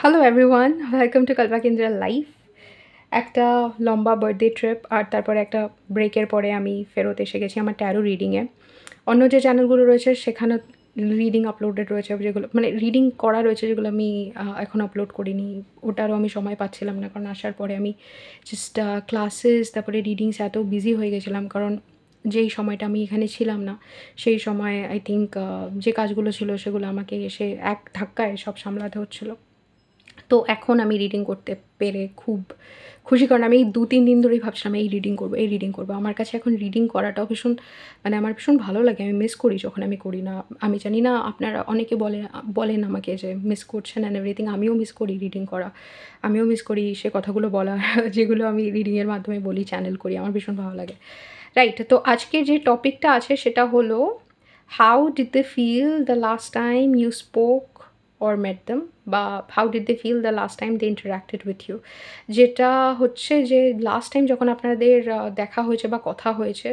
Hello everyone, welcome to Kalpakendra life. একটা লম্বা birthday trip আর তারপরে একটা ব্রেকের পরে আমি ফেরত এসে গেছি আমার ট্যারো রিডিংয়ে। অন্য যে চ্যানেলগুলো রয়েছে সেখানে রিডিং আপলোডেড রয়েছে, যেগুলো মানে রিডিং করা রয়েছে, যেগুলো আমি এখন আপলোড করিনি। ওটারও আমি সময় পাচ্ছিলাম না, কারণ আসার পরে আমি জাস্ট ক্লাসেস তারপরে রিডিংস এত বিজি হয়ে গেছিলাম, কারণ যেই সময়টা আমি এখানে ছিলাম না সেই সময় আই থিঙ্ক যে কাজগুলো ছিল সেগুলো আমাকে এসে এক ধাক্কায় সব সামলাতে হচ্ছিলো। তো এখন আমি রিডিং করতে পেরে খুব খুশি, কারণ আমি এই ২-৩ দিন ধরেই ভাবছিলাম এই রিডিং করবো। আমার কাছে এখন রিডিং করাটাও ভীষণ আমার ভীষণ ভালো লাগে। আমি মিস করি যখন আমি করি না। আমি জানি না আপনারা অনেকে বলেন আমাকে যে মিস করছেন অ্যান্ড এভরিথিং। আমিও মিস করি রিডিং করা। আমিও মিস করি সে কথাগুলো বলা যেগুলো আমি রিডিংয়ের মাধ্যমে বলি, চ্যানেল করি। আমার ভীষণ ভালো লাগে। রাইট, তো আজকে যে টপিকটা আছে সেটা হলো how did they feel the last time you spoke or met them, বা how did they feel the last time they interacted with you। যেটা হচ্ছে যে লাস্ট টাইম যখন আপনাদের দেখা হয়েছে বা কথা হয়েছে,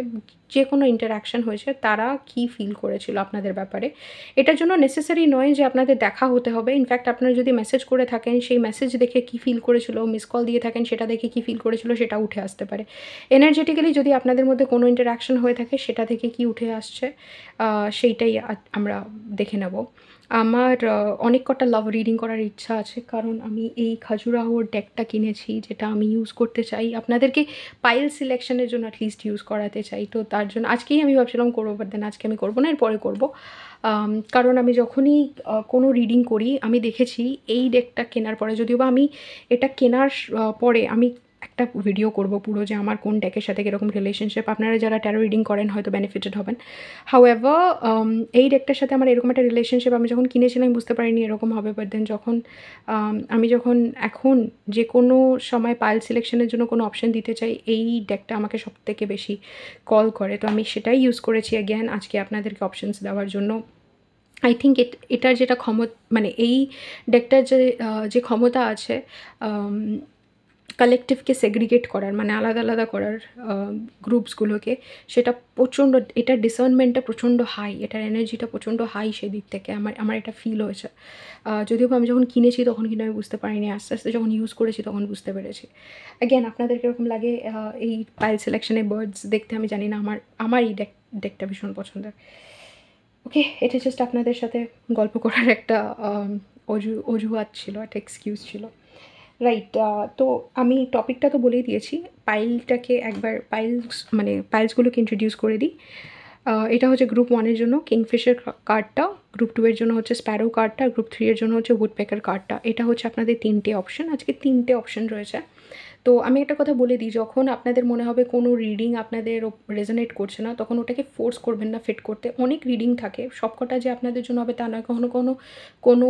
যে কোনো ইন্টারাকশন হয়েছে, তারা কি ফিল করেছিল আপনাদের ব্যাপারে। এটার জন্য নেসেসারি নয় যে আপনাদের দেখা হতে হবে। ইনফ্যাক্ট আপনারা যদি মেসেজ করে থাকেন, সেই মেসেজ দেখে কী ফিল করেছিল, মিস কল দিয়ে থাকেন সেটা দেখে কী ফিল করেছিল সেটা উঠে আসতে পারে। এনার্জেটিক্যালি যদি আপনাদের মধ্যে কোনো ইন্টারাকশন হয়ে থাকে সেটা থেকে কি উঠে আসছে সেইটাই আমরা দেখে নেব। আমার অনেক কটা লাভ রিডিং করার ইচ্ছা আছে, কারণ আমি এই খাজুরাহোর ডেকটা কিনেছি, যেটা আমি ইউজ করতে চাই আপনাদেরকে পাইল সিলেকশনের জন্য অ্যাটলিস্ট ইউজ করাতে চাই। তো তার জন্য আজকেই আমি ভাবছিলাম করবো, বাট দেন আজকে আমি করবো না, এরপরে করবো। কারণ আমি যখনই কোনো রিডিং করি আমি দেখেছি এই ডেকটা কেনার পরে, যদিও বা আমি এটা কেনার পরে আমি একটা ভিডিও করব পুরো, যে আমার কোন ডেকের সাথে কীরকম রিলেশনশিপ। আপনারা যারা ট্যারো রিডিং করেন হয়তো বেনিফিটেড হবেন। হাউএভার এই ডেকটার সাথে আমার এরকম একটা রিলেশনশিপ আমি যখন কিনেছিলাম বুঝতে পারিনি এরকম হবে, বাট দেন যখন আমি এখন যে কোনো সময় পাইল সিলেকশনের জন্য কোনো অপশন দিতে চাই, এই ডেকটা আমাকে সবথেকে বেশি কল করে। তো আমি সেটাই ইউজ করেছি অ্যাগেন আজকে আপনাদেরকে অপশনস দেওয়ার জন্য। আই থিঙ্ক এটার যেটা মানে এই ডেকটার যে ক্ষমতা আছে কালেকটিভকে সেগ্রিগেট করার, মানে আলাদা আলাদা করার গ্রুপসগুলোকে, সেটা প্রচণ্ড, এটার ডিসার্নমেন্টটা প্রচণ্ড হাই, এটার এনার্জিটা প্রচণ্ড হাই। সেদিক থেকে আমার এটা ফিল হয়েছে। যদিও আমি যখন কিনেছি তখন কিন্তু আমি বুঝতে পারিনি, আস্তে আস্তে যখন ইউজ করেছি তখন বুঝতে পেরেছি। অ্যাগেন আপনাদের কীরকম লাগে এই পাইল সিলেকশনে বার্ডস দেখতে আমি জানি না, আমার এই ডেকটা ভীষণ পছন্দের। ওকে, এটা জাস্ট আপনাদের সাথে গল্প করার একটা অজুহাত ছিল, একটা এক্সকিউজ ছিল। রাইট, তো আমি টপিকটা তো বলেই দিয়েছি। পাইলটাকে একবার পাইলসগুলোকে ইন্ট্রোডিউস করে দিই। এটা হচ্ছে গ্রুপ 1-এর জন্য কিংফিশার কার্ডটা, গ্রুপ 2-এর জন্য হচ্ছে স্প্যারো কার্ডটা, গ্রুপ 3-এর জন্য হচ্ছে উডপেকার কার্ডটা। এটা হচ্ছে আপনাদের 3টে অপশন, আজকে 3টে অপশন রয়েছে। তো আমি একটা কথা বলে দিই, যখন আপনাদের মনে হবে কোনো রিডিং আপনাদের রেজোনেট করছে না, তখন ওটাকে ফোর্স করবেন না ফিট করতে। অনেক রিডিং থাকে, সবকটা যে আপনাদের জন্য হবে তা নয়। কোনো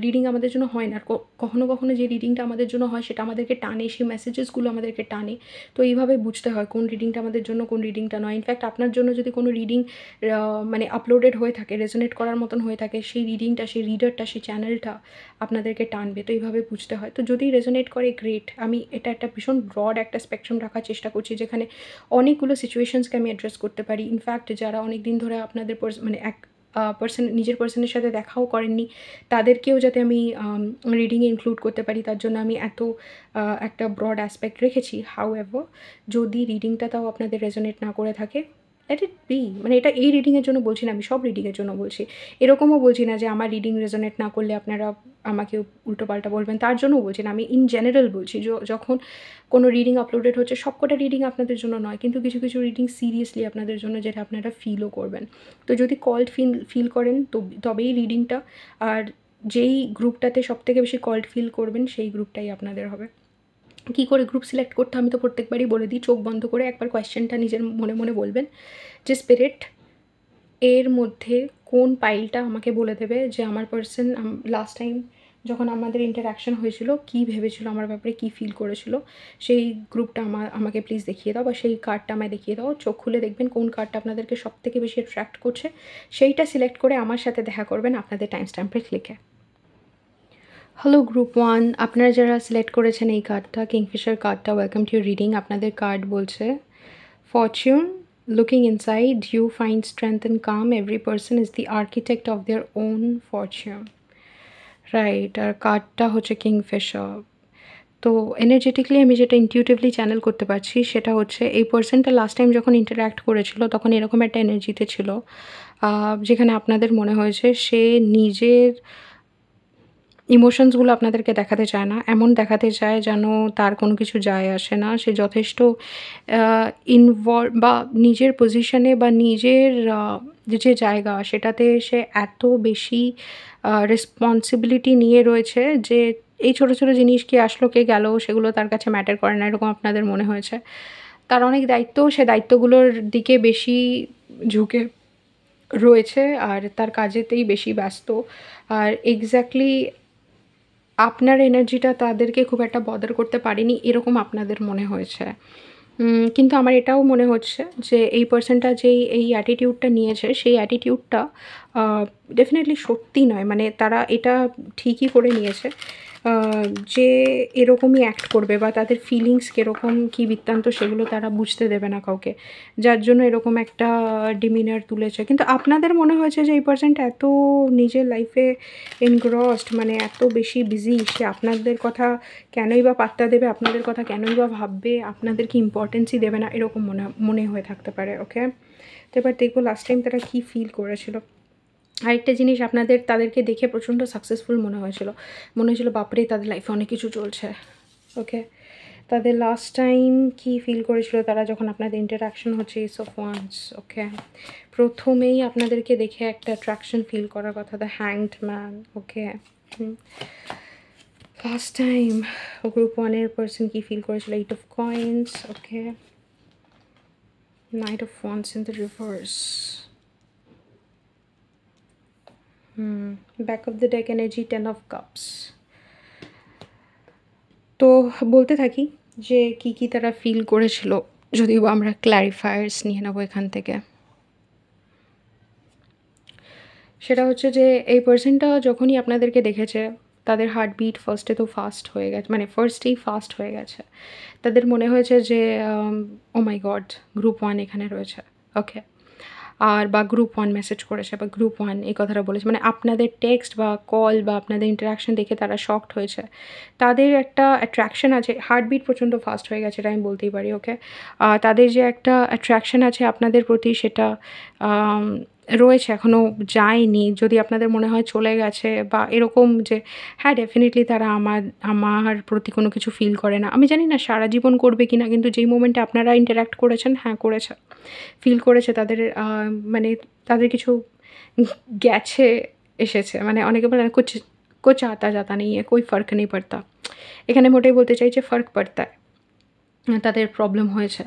রিডিং আমাদের জন্য হয় না। আর কখনো যে রিডিংটা আমাদের জন্য হয় সেটা আমাদেরকে টানে, সেই মেসেজেসগুলো আমাদেরকে টানে। তো এইভাবে বুঝতে হয় কোন রিডিংটা আমাদের জন্য, কোন রিডিংটা নয়। ইনফ্যাক্ট আপনার জন্য যদি কোনো রিডিং মানে আপলোডেড হয়ে থাকে, রেজোনেট করার মতন হয়ে থাকে, সেই রিডিংটা, সেই রিডারটা, সেই চ্যানেলটা আপনাদেরকে টানবে। তো এইভাবে বুঝতে হয়। তো যদি রেজোনেট করে গ্রেট। আমি এটা একটা ভীষণ ব্রড একটা স্পেকট্রাম রাখার চেষ্টা করছি, যেখানে অনেকগুলো সিচুয়েশনসকে আমি অ্যাড্রেস করতে পারি। ইনফ্যাক্ট যারা অনেক দিন ধরে আপনাদের মানে এক নিজের পার্সনের সাথে দেখাও করেননি, তাদেরকেও যাতে আমি রিডিংয়ে ইনক্লুড করতে পারি, তার জন্য আমি এত একটা ব্রড অ্যাসপেক্ট রেখেছি। হাউএভার যদি রিডিংটা তাও আপনাদের রেজোনেট না করে থাকে, লেট ইট বি। মানে এটা এই রিডিংয়ের জন্য বলছি না, আমি সব রিডিংয়ের জন্য বলছি। এরকমও বলছি না যে আমার রিডিং রেজোনেট না করলে আপনারা আমাকে উল্টোপাল্টা বলবেন, তার জন্যও বলছি না। আমি ইন জেনারেল বলছি, যখন কোনো রিডিং আপলোডেড হচ্ছে, সবকটা রিডিং আপনাদের জন্য নয়, কিন্তু কিছু কিছু রিডিং সিরিয়াসলি আপনাদের জন্য, যেটা আপনারা ফিলও করবেন। তো যদি কল্ড ফিল করেন তবেই রিডিংটা, আর যেই গ্রুপটাতে সবথেকে বেশি কল্ড ফিল করবেন সেই গ্রুপটাই আপনাদের হবে। কী করে গ্রুপ সিলেক্ট করতে আমি তো প্রত্যেকবারই বলে দিই, চোখ বন্ধ করে একবার কোয়েশ্চেনটা নিজের মনে মনে বলবেন যে স্পিরিট এর মধ্যে কোন পাইলটা আমাকে বলে দেবে যে আমার পার্সন লাস্ট টাইম যখন আমাদের ইন্টারাকশন হয়েছিল কী ভেবেছিল আমার ব্যাপারে, কী ফিল করেছিল, সেই গ্রুপটা আমাকে প্লিজ দেখিয়ে দাও, বা সেই কার্ডটা আমায় দেখিয়ে দাও। চোখ খুলে দেখবেন কোন কার্ডটা আপনাদেরকে সবথেকে বেশি অ্যাট্রাক্ট করছে, সেইটা সিলেক্ট করে আমার সাথে দেখা করবেন আপনাদের টাইম স্ট্যাম্পে ক্লিকে। হ্যালো গ্রুপ 1, আপনারা যারা সিলেক্ট করেছেন এই কার্ডটা, কিংফিশার কার্ডটা, ওয়েলকাম টু ইউর রিডিং। আপনাদের কার্ড বলছে Fortune, looking inside you find strength and calm. Every person is the architect of their own fortune. Right. আর কার্ডটা হচ্ছে কিংফিশার। তো এনার্জেটিক্যালি আমি যেটা ইনটিউটিভলি চ্যানেল করতে পারছি সেটা হচ্ছে এই পারসনটা লাস্ট টাইম যখন ইন্টারঅ্যাক্ট করেছিল তখন এরকম একটা এনার্জিতে ছিল, যেখানে আপনাদের মনে হয়েছে সে নিজের ইমোশনসগুলো আপনাদেরকে দেখাতে চায় না। এমন দেখাতে চায় যেন তার কোনো কিছু যায় আসে না। সে যথেষ্ট বা নিজের পজিশনে বা নিজের যে জায়গা সেটাতে সে এত বেশি রেসপন্সিবিলিটি নিয়ে রয়েছে যে এই ছোট, ছোট জিনিস কি আসলো কে গেল সেগুলো তার কাছে ম্যাটার করে না, এরকম আপনাদের মনে হয়েছে। তার অনেক দায়িত্ব, সে দায়িত্বগুলোর দিকে বেশি ঝুঁকে রয়েছে আর তার কাজেতেই বেশি ব্যস্ত। আর এক্স্যাক্টলি আপনার এনার্জিটা তাদেরকে খুব একটা বদার করতে পারেনি এরকম আপনাদের মনে হয়েছে। কিন্তু আমার এটাও মনে হচ্ছে যে এই পারসনটা যেই এই অ্যাটিটিউডটা নিয়েছে সেই অ্যাটিটিউডটা ডেফিনেটলি সত্যি নয়। মানে তারা এটা ঠিকই করে নিয়েছে আ যে এরকমই অ্যাক্ট করবে বা তাদের ফিলিংস কীরকম কী বৃত্তান্ত সেগুলো তারা বুঝতে দেবে না কাউকে। যার জন্য এরকম একটা ডিমিনার তুলেছে। কিন্তু আপনাদের মনে হয়েছে যে এই পারসনটা এত নিজের লাইফে এনগ্রসড, মানে এত বেশি বিজি, সে আপনাদের কথা কেনই বা পাত্তা দেবে, আপনাদের কথা কেনই বা ভাববে, আপনাদেরকে ইম্পর্টেন্সই দেবে না, এরকম মনে হয়ে থাকতে পারে। ওকে? তো এবার দেখব লাস্ট টাইম তারা কী ফিল করেছিল। আরেকটা জিনিস, তাদেরকে দেখে প্রচণ্ড সাকসেসফুল মনে হয়েছিল। মনে হয়েছিল বাপরে তাদের লাইফে অনেক কিছু চলছে। ওকে? তাদের লাস্ট টাইম কী ফিল করেছিল তারা যখন আপনাদের ইন্টারঅ্যাকশন হচ্ছে এস অফ ওয়ান্স। ওকে? প্রথমেই আপনাদেরকে দেখে একটা অ্যাট্রাকশন ফিল করার কথা, the hanged man. Okay? Last time group 1 এর পারসন কী ফিল করেছিল, 8 of coins. Okay? Knight of wands in the reverse. Back of the deck energy 10 of cups. তো বলতে থাকি যে কী, কী তারা ফিল করেছিল, যদিও আমরা ক্ল্যারিফায়ার্স নিয়ে নেব এখান থেকে। সেটা হচ্ছে যে এই পারসনটা যখনই আপনাদেরকে দেখেছে তাদের হার্টবিট ফার্স্টে তো ফাস্ট হয়ে গেছে, মানে ফার্স্টেই ফাস্ট হয়ে গেছে। তাদের মনে হয়েছে যে ও মাই গড, গ্রুপ 1 এখানে রয়েছে। ওকে? আর বা গ্রুপ 1 মেসেজ করেছে বা গ্রুপ 1 এই কথাটা বলেছে। মানে আপনাদের টেক্সট বা কল বা আপনাদের ইন্টারাকশন দেখে তারা শকড হয়েছে। তাদের একটা অ্যাট্রাকশন আছে, হার্টবিট প্রচণ্ড ফাস্ট হয়ে গেছে, এটা আমি বলতেই পারি। ওকে? তাদের যে একটা অ্যাট্রাকশন আছে আপনাদের প্রতি সেটা আম রয়েছে, এখনও যায়নি। যদি আপনাদের মনে হয় চলে গেছে বা এরকম যে হ্যাঁ, ডেফিনিটলি তারা আমার প্রতি কোনো কিছু ফিল করে না। আমি জানি না সারা জীবন করবে কিনা, কিন্তু যেই মোমেন্টে আপনারা ইন্টারঅ্যাক্ট করেছেন, হ্যাঁ করেছে। ফিল করেছে তাদের মানে তাদের কিছু গেছে, এসেছে। মানে অনেকে বলে না কুছ আতা যাতা নেই হ্যায়, কোই ফর্ক নেই পড়তা। এখানে মোটেই বলতে চাইছে ফর্ক পড়তা হ্যায়। তাদের প্রবলেম হয়েছে।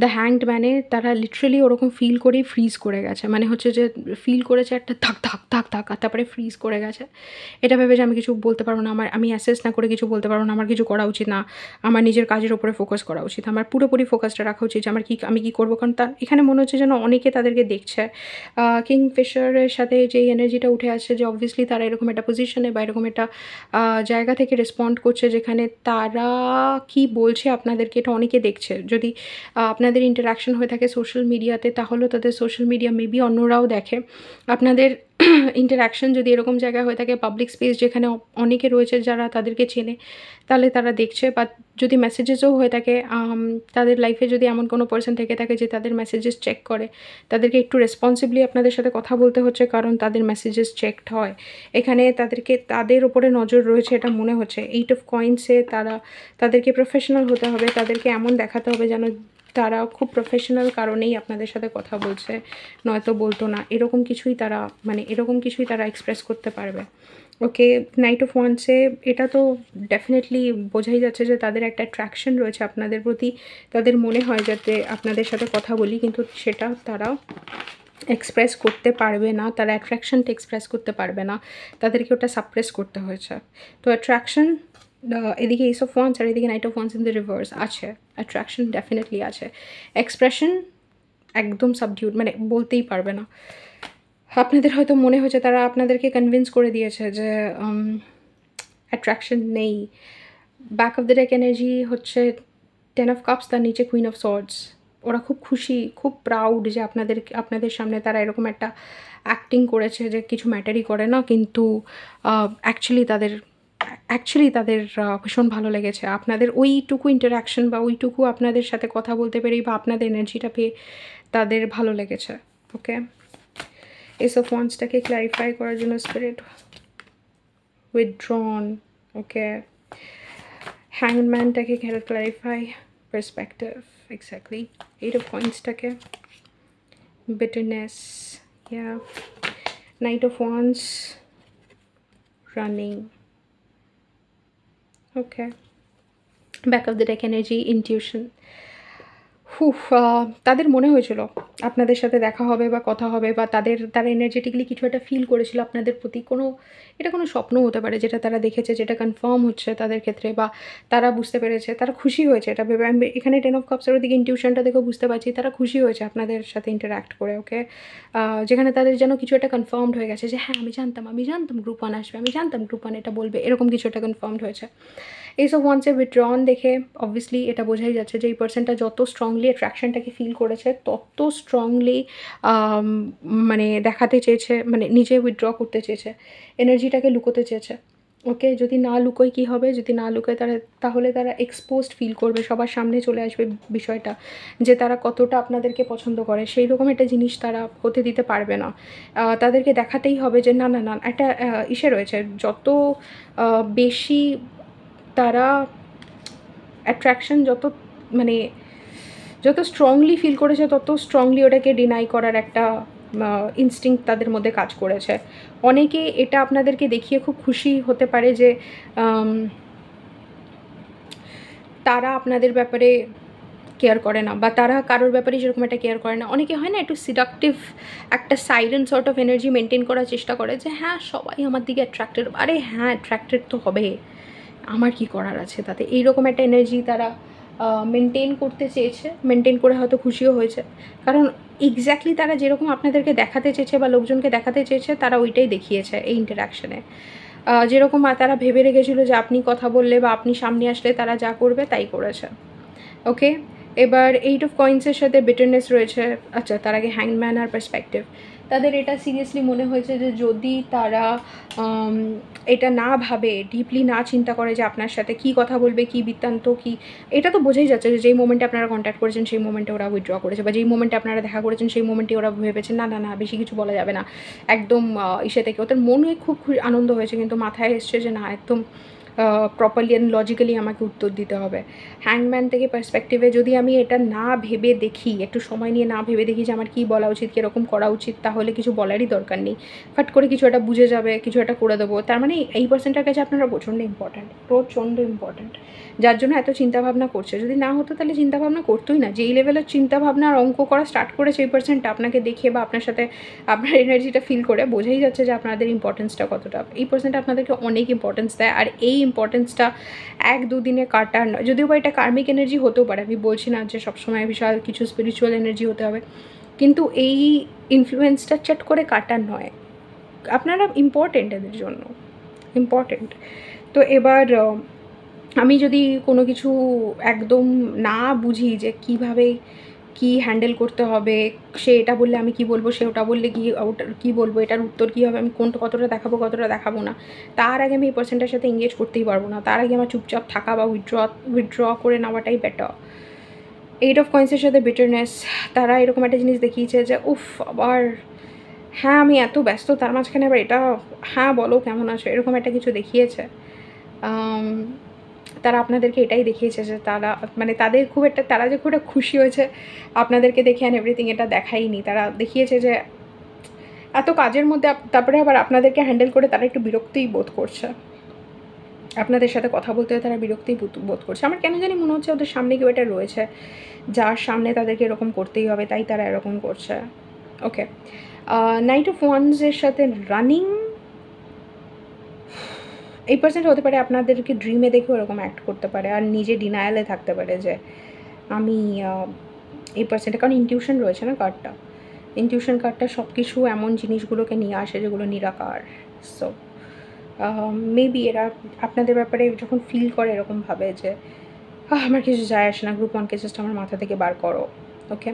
দ্য হ্যাংড ম্যানে তারা লিটারালি ওরকম ফিল করেই ফ্রিজ করে গেছে। মানে হচ্ছে যে ফিল করেছে একটা ধাক, ধাক, ধাক, ধাক, আর তারপরে ফ্রিজ করে গেছে। এটা ভেবে যে আমি কিছু বলতে পারবো না, আমি অ্যাসেস না করে কিছু বলতে পারবো না, আমার কিছু করা উচিত না, আমার নিজের কাজের উপরে ফোকাস করা উচিত, আমার পুরোপুরি ফোকাসটা রাখা উচিত যে আমি কী করবো। কারণ এখানে মনে হচ্ছে যেন অনেকে তাদেরকে দেখছে। কিংফিশারের সাথে যেই এনার্জিটা উঠে আসছে যে অবভিয়াসলি তারা এরকম একটা পজিশনে বা এরকম একটা জায়গা থেকে রেসপন্ড করছে যেখানে তারা কী বলছে আপনাদেরকে এটা অনেকে দেখছে। যদি আপনাদের ইন্টারাকশন হয়ে থাকে সোশ্যাল মিডিয়াতে, তাহলেও তাদের সোশ্যাল মিডিয়া মেবি অন্যরাও দেখে। আপনাদের ইন্টারাকশন যদি এরকম জায়গায় হয়ে থাকে, পাবলিক স্পেস যেখানে অনেকে রয়েছে যারা তাদেরকে চেনে, তাহলে তারা দেখছে। বা যদি মেসেজেসও হয়ে থাকে, তাদের লাইফে যদি এমন কোনো পার্সন থেকে থাকে যে তাদের মেসেজেস চেক করে, তাদেরকে একটু রেসপন্সিবলি আপনাদের সাথে কথা বলতে হচ্ছে কারণ তাদের মেসেজেস চেকড হয়। এখানে তাদের ওপরে নজর রয়েছে এটা মনে হচ্ছে। 8 অফ কয়েন্সে তাদেরকে প্রফেশনাল হতে হবে, তাদেরকে এমন দেখাতে হবে যেন তারা খুব প্রফেশনাল কারণেই আপনাদের সাথে কথা বলছে, নয়তো বলতো না। এরকম কিছুই তারা এক্সপ্রেস করতে পারবে। ওকে? নাইট অফ ওয়ান্সে এটা তো ডেফিনেটলি বোঝাই যাচ্ছে যে তাদের একটা অ্যাট্রাকশন রয়েছে আপনাদের প্রতি। তাদের মনে হয় যাতে আপনাদের সাথে কথা বলি, কিন্তু সেটা তারা এক্সপ্রেস করতে পারবে না, তারা অ্যাট্রাকশনটা এক্সপ্রেস করতে পারবে না, তাদেরকে ওটা সাপ্রেস করতে হয়েছে। তো অ্যাট্রাকশন এদিকে এস অফ ওয়ান্স আর এদিকে knight of wands in the reverse আছে। অ্যাট্রাকশন ডেফিনেটলি আছে। এক্সপ্রেশন একদম সাবডিউড, মানে বলতেই পারবে না। আপনাদের হয়তো মনে হয়েছে তারা আপনাদেরকে কনভিন্স করে দিয়েছে যে অ্যাট্রাকশন নেই। Back of the deck energy হচ্ছে 10 অফ কাপস, তার নিচে কুইন অফ সর্ডস। ওরা খুব খুশি, খুব প্রাউড যে আপনাদের সামনে তারা এরকম একটা অ্যাক্টিং করেছে যে কিছু ম্যাটারই করে না, কিন্তু অ্যাকচুয়ালি তাদের ভীষণ ভালো লেগেছে আপনাদের ওইটুকু ইন্টারাকশন বা ওইটুকু আপনাদের সাথে কথা বলতে পেরেই বা আপনাদের এনার্জিটা পেয়ে তাদের ভালো লেগেছে। ওকে, এস অফ ওয়ান্সটাকে ক্ল্যারিফাই করার জন্য স্পিরিট উইথড্রন। ওকে, হ্যাংম্যানটাকে clarify, perspective, exactly. Eight of কয়েন্সটাকে bitterness, yeah, knight of wands, running. Okay, back of the deck energy, intuition. তাদের মনে হয়েছিল আপনাদের সাথে দেখা হবে বা কথা হবে, বা তারা এনার্জেটিকলি কিছু একটা ফিল করেছিল আপনাদের প্রতি। এটা কোনো স্বপ্ন হতে পারে যেটা তারা দেখেছে, যেটা কনফার্ম হচ্ছে তাদের ক্ষেত্রে, বা তারা বুঝতে পেরেছে, তারা খুশি হয়েছে এটা ভেবে। আমি এখানে 10 অফ কাপসের দিকে ইনটিউশনটা দেখে বুঝতে পারছি তারা খুশি হয়েছে আপনাদের সাথে ইন্টারাক্ট করে। ওকে, যেখানে তাদের যেন কিছু একটা কনফার্মড হয়ে গেছে যে হ্যাঁ আমি জানতাম গ্রুপ 1 আসবে, আমি জানতাম গ্রুপ 1 এটা বলবে, এরকম কিছু একটা কনফার্মড হয়েছে। এস অফ ওয়ান্সের উইথড্রন দেখে অবভিয়াসলি এটা বোঝাই যাচ্ছে যে এই পার্সনটা যত স্ট্রংলি অ্যাট্রাকশনটাকে ফিল করেছে তত স্ট্রংলি মানে দেখাতে চেয়েছে, মানে নিজে উইথড্র করতে চেয়েছে, এনার্জিটাকে লুকোতে চেয়েছে। ওকে, যদি না লুকোয় কী হবে, যদি না লুকোয় তাহলে তারা এক্সপোজড ফিল করবে, সবার সামনে চলে আসবে বিষয়টা যে তারা কতটা আপনাদেরকে পছন্দ করে। সেই রকম একটা জিনিস তারা হতে দিতে পারবে না। তাদেরকে দেখাতেই হবে যে না না না একটা ইসে রয়েছে, যত বেশি তারা অ্যাট্রাকশন যত স্ট্রংলি ফিল করেছে তত স্ট্রংলি ওটাকে ডিনাই করার একটা ইনস্টিংক্ট তাদের মধ্যে কাজ করেছে। অনেকে এটা আপনাদেরকে দেখিয়ে খুব খুশি হতে পারে যে তারা আপনাদের ব্যাপারে কেয়ার করে না, বা তারা কারোর ব্যাপারে যেরকম একটা কেয়ার করে না। অনেকে হয় না একটু সিডাকটিভ একটা silent sort of energy maintain করার চেষ্টা করে যে হ্যাঁ সবাই আমার দিকে অ্যাট্রাক্টেড, আরে হ্যাঁ অ্যাট্রাক্টেড তো হবে, আমার কি করার আছে তাতে। এইরকম একটা এনার্জি তারা মেনটেন করতে চেয়েছে, মেনটেন করে হয়তো খুশিও হয়েছে, কারণ এক্স্যাক্টলি তারা যেরকম আপনাদেরকে দেখাতে চেয়েছে বা লোকজনকে দেখাতে চেয়েছে তারা ওইটাই দেখিয়েছে এই ইন্টারাকশানে। যেরকম তারা ভেবে রেখেছিল যে আপনি কথা বললে বা আপনি সামনে আসলে তারা যা করবে তাই করেছে। ওকে, এবার 8 অফ কয়েন্সের সাথে বিটারনেস রয়েছে। আচ্ছা, তার আগে হ্যাংম্যান আর পার্সপেক্টিভ। তাদের এটা সিরিয়াসলি মনে হয়েছে যে যদি তারা এটা না ভাবে, ডিপলি না চিন্তা করে যে আপনার সাথে কী কথা বলবে, কী বৃত্তান্ত কী, এটা তো বোঝাই যাচ্ছে যে যেই মোমেন্টে আপনারা কন্ট্যাক্ট করেছেন সেই মোমেন্টে ওরা উইথড্র করেছে, বা যেই মোমেন্টে আপনারা দেখা করেছেন সেই মোমেন্টে ওরা ভেবেছেন না না না বেশি কিছু বলা যাবে না, একদম ইসে থেকে ওদের মনে খুব আনন্দ হয়েছে, কিন্তু মাথায় এসছে যে না একদম প্রপারলি অ্যান্ড লজিক্যালি আমাকে উত্তর দিতে হবে। হ্যাংম্যান থেকে পার্সপেক্টিভে যদি আমি এটা না ভেবে দেখি, একটু সময় নিয়ে না ভেবে দেখি যে আমার কী বলা উচিত, কীরকম করা উচিত, তাহলে কিছু বলারই দরকার নেই, ফাট করে কিছু একটা বুঝে যাবে, কিছু একটা করে দেবো। তার মানে এই পার্সেন্টের কাছে আপনারা প্রচণ্ড ইম্পর্ট্যান্ট, যার জন্য এত চিন্তাভাবনা করছে। যদি না হতো তাহলে চিন্তাভাবনা করতোই না। যেই লেভেলের চিন্তাভাবনা আর অঙ্ক করা স্টার্ট করেছে এই পার্সেন্টটা আপনাকে দেখে বা আপনার সাথে আপনার এনার্জিটা ফিল করে বোঝাই যাচ্ছে যে আপনাদের ইম্পর্টেন্সটা কতটা। এই পার্সেন্টটা আপনাদেরকে অনেক ইম্পর্টেন্স দেয়, আর এই ইম্পর্টেন্সটা 1-2 দিনে কাটার নয়। যদিও বা এটা কার্মিক এনার্জি হতেও পারে, আমি বলছি না যে সবসময় বিশাল কিছু স্পিরিচুয়াল এনার্জি হতে হবে, কিন্তু এই ইনফ্লুয়েন্সটা চট করে কাটার নয়। আপনারা ইম্পর্টেন্ট এদের জন্য, ইম্পর্টেন্ট। তো এবার আমি যদি কোনো কিছু একদম না বুঝি যে কীভাবে কী হ্যান্ডেল করতে হবে, সে এটা বললে আমি কি বলবো, সে ওটা বললে ওটা কী বলবো, এটার উত্তর কী হবে, আমি কতটা দেখাবো না, তার আগে আমি এই পার্সনটার সাথে এঙ্গেজ করতেই পারবো না। তার আগে আমার চুপচাপ থাকা বা উইথড্র করে নেওয়াটাই বেটার। 8 অফ কয়েন্সের সাথে বিটারনেস, তারা এরকম একটা জিনিস দেখিয়েছে যে উফ আবার হ্যাঁ আমি এত ব্যস্ত, তার মাঝখানে আবার এটা হ্যাঁ বলো কেমন আছো, এরকম একটা কিছু দেখিয়েছে। তারা আপনাদেরকে এটাই দেখিয়েছে যে তারা মানে তারা যে খুব একটা খুশি হয়েছে আপনাদেরকে দেখে অ্যান্ড এভরিথিং, এটা দেখায়নি। তারা দেখিয়েছে যে এত কাজের মধ্যে তারপরে আবার আপনাদেরকে হ্যান্ডেল করে তারা একটু বিরক্তিই বোধ করছে, আপনাদের সাথে কথা বলতে তারা বিরক্তিই বোধ করছে। আমার কেন জানি মনে হচ্ছে ওদের সামনে কেউ এটা রয়েছে যার সামনে তাদেরকে এরকম করতেই হবে, তাই তারা এরকম করছে। ওকে, নাইট অফ ওয়ান্সের সাথে রানিং, এই পার্সেন্ট হতে পারে আপনাদেরকে ড্রিমে দেখেও এরকম অ্যাক্ট করতে পারে, আর নিজে ডিনায়ালে থাকতে পারে যে আমি এই পার্সেন্টটা, কারণ ইনটিউশন রয়েছে না কার্ডটা, ইনটিউশন কার্ডটা সব কিছু এমন জিনিসগুলোকে নিয়ে আসে যেগুলো নিরাকার। সো মেবি এরা আপনাদের ব্যাপারে যখন ফিল করে এরকম ভাবে যে আমার কিছু যায় আসে না, গ্রুপ 1কে জাস্ট আমার মাথা থেকে বার করো। Okay,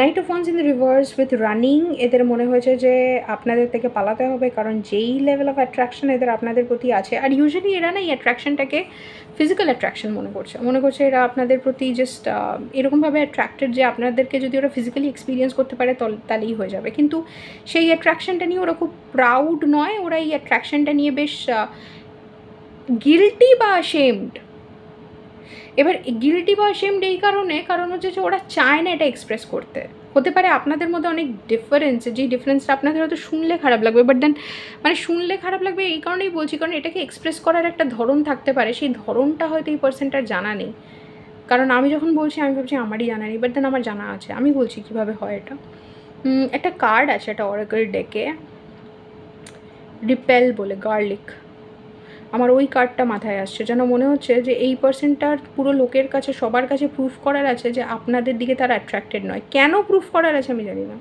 knight of wands in the reverse with running, এদের মনে হয়েছে যে আপনাদের থেকে পালাতে হবে, কারণ যেই লেভেল অফ অ্যাট্রাকশন এদের আপনাদের প্রতি আছে, আর ইউজুয়ালি এরা না এই অ্যাট্রাকশনটাকে ফিজিক্যাল অ্যাট্রাকশন মনে করছে এরা আপনাদের প্রতি জাস্ট এরকমভাবে অ্যাট্রাক্টেড যে আপনাদেরকে যদি ওরা ফিজিক্যালি এক্সপিরিয়েন্স করতে পারে তাহলেই হয়ে যাবে। কিন্তু সেই অ্যাট্রাকশনটা নিয়ে ওরা খুব প্রাউড নয়, ওরা এই অ্যাট্রাকশনটা নিয়ে বেশ গিল্টি বা শেমড। এবার গিল্টি বা শেমড এই কারণ হচ্ছে যে ওরা চায় না এটা এক্সপ্রেস করতে। হতে পারে আপনাদের মধ্যে অনেক ডিফারেন্স, যেই ডিফারেন্সটা আপনাদের হয়তো শুনলে খারাপ লাগবে, বাট দেন মানে শুনলে খারাপ লাগবে এই কারণেই বলছি, কারণ এটাকে এক্সপ্রেস করার একটা ধরন থাকতে পারে, সেই ধরনটা হয়তো এই পার্সনটার জানা নেই। কারণ আমি যখন বলছি আমি ভাবছি আমারই জানা নেই, বাট দেন আমার জানা আছে। আমি বলছি কীভাবে হয় এটা। একটা কার্ড আছে, একটা অরাকল ডেকে, রিপেল বলে, গার্লিক। আমার ওই কার্ডটা মাথায় আসছে, যেন মনে হচ্ছে যে এই পার্সনটার পুরো লোকের কাছে, সবার কাছে প্রুফ করার আছে যে আপনাদের দিকে তারা অ্যাট্রাক্টেড নয়। কেন প্রুফ করার আছে আমি জানি না,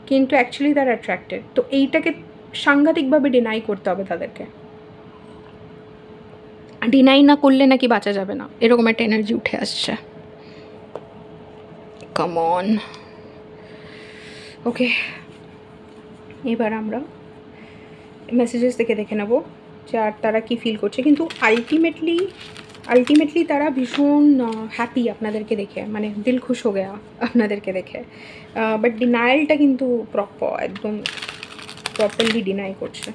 কিন্তু অ্যাকচুয়ালি তারা অ্যাট্রাক্টেড। তো এইটাকে সাংঘাতিকভাবে ডিনাই করতে হবে তাদেরকে। ডিনাই না করলে নাকি বাঁচা যাবে না, এরকম একটা এনার্জি উঠে আসছে। Come on. ওকে, এবার আমরা মেসেজেস থেকে দেখে নেব যে আর তারা কী ফিল করছে। কিন্তু আলটিমেটলি তারা ভীষণ হ্যাপি আপনাদেরকে দেখে, মানে দিল খুশ হয়ে গেয়া আপনাদেরকে দেখে। বাট ডিনায়ালটা কিন্তু একদম প্রপারলি ডিনাই করছে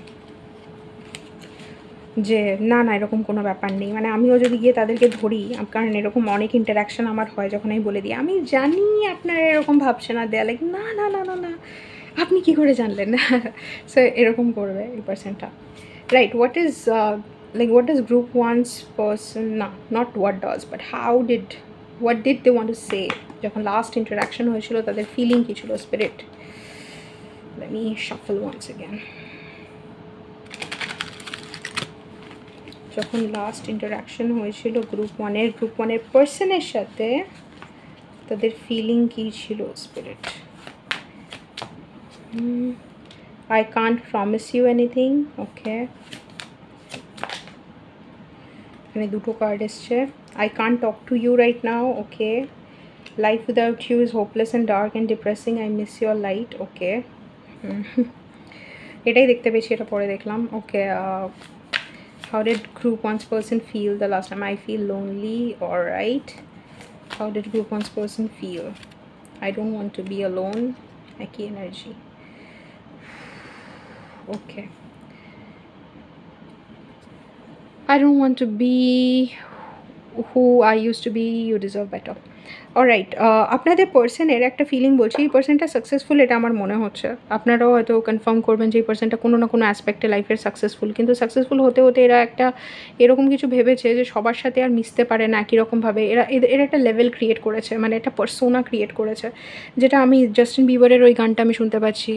যে না এরকম কোনো ব্যাপার নেই। মানে আমিও যদি গিয়ে তাদেরকে ধরি, কারণ এরকম অনেক ইন্টারাকশান আমার হয়, যখন আমি বলে দিই আমি জানি আপনারা এরকম ভাবছে না, দেয়া লাইক না না না না না আপনি কী করে জানলেন। সো এরকম করবে এই পার্সনটা, right? what does group one's person, not what does, but what did they want to say যখন লাস্ট ইন্টারাকশন হয়েছিল, তাদের ফিলিং কী ছিল, spirit? let me shuffle once again. যখন লাস্ট ইন্টারাকশন হয়েছিল গ্রুপ ওয়ানের পার্সনের সাথে, তাদের ফিলিং কী ছিল, spirit? I can't promise you anything. ওকে, এখানে দুটো কার্ড এসছে। I can't talk to you right now. Okay, life without you is hopeless and dark and depressing. I miss your light. ওকে, এটাই দেখতে পেয়েছি, এটা পরে দেখলাম। ওকে, how did group one's person feel the last time? I feel lonely. All right, how did group one's person feel? I don't want to be alone. একই energy. Okay, I don't want to be who I used to be. You deserve better. Alright, আপনাদের পার্সনের একটা feeling বলছি, এই পার্সনটা successful, এটা আমার মনে হচ্ছে। আপনারাও হয়তো কনফার্ম করবেন যে এই পার্সনটা কোনো না কোনো অ্যাসপেক্টে লাইফের সাকসেসফুল, কিন্তু সাকসেসফুল হতে হতে এরা একটা এরকম কিছু ভেবেছে যে সবার সাথে আর মিশতে পারে না একই রকমভাবে। এরা একটা লেভেল ক্রিয়েট করেছে, মানে একটা পার্সোনা ক্রিয়েট করেছে, যেটা আমি জাস্টিন বিবারের ওই গানটা আমি শুনতে পাচ্ছি,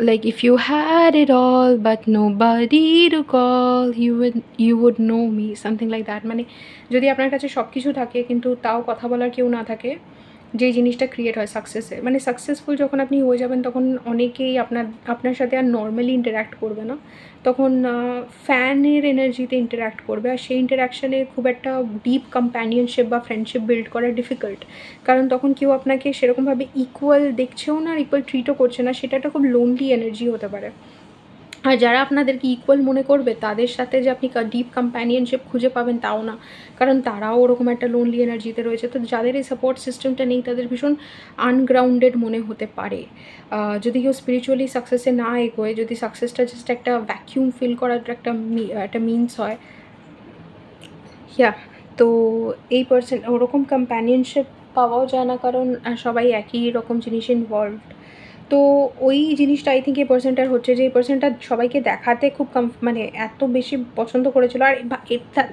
like if you had it all but nobody to call, you would know me, something like that. মানে যদি আপনার কাছে সব কিছু থাকে কিন্তু তাও কথা বলার কেউ না থাকে, যেই জিনিসটা ক্রিয়েট হয় সাকসেসে, মানে সাকসেসফুল যখন আপনি হয়ে যাবেন তখন অনেকেই আপনার সাথে আর নর্মালি ইন্টারাক্ট করবে না, তখন ফ্যানের এনার্জিতে ইন্টারাক্ট করবে, আর সেই ইন্টারাকশানে খুব একটা ডিপ কম্প্যানিয়নশিপ বা ফ্রেন্ডশিপ বিল্ড করা ডিফিকাল্ট, কারণ তখন কেউ আপনাকে সেরকমভাবে ইকুয়াল দেখছেও না আর ইকুয়াল ট্রিটও করছে না, সেটা একটা খুব লোনলি এনার্জি হতে পারে। আর যারা আপনাদেরকে ইকুয়াল মনে করবে তাদের সাথে যে আপনি ডিপ কম্প্যানিয়নশিপ খুঁজে পাবেন তাও না, কারণ তারাও ওরকম একটা লোনলি এনার্জিতে রয়েছে। তো যাদের এই সাপোর্ট সিস্টেমটা নেই তাদের ভীষণ আনগ্রাউন্ডেড মনে হতে পারে। যদি কেউ স্পিরিচুয়ালি সাকসেসে না এগোয়, যদি সাকসেসটা জাস্ট একটা ভ্যাকিউম ফিল করার একটা মিনস হয়, তো এই পার্সন ওরকম কম্প্যানিয়নশিপ পাওয়াও যায় না, কারণ সবাই একই রকম জিনিসে ইনভলভড। তো ওই জিনিসটা আই থিঙ্ক এই পার্সনটার হচ্ছে যে এই পার্সনটা সবাইকে দেখাতে খুব মানে এত বেশি পছন্দ করেছিল, আর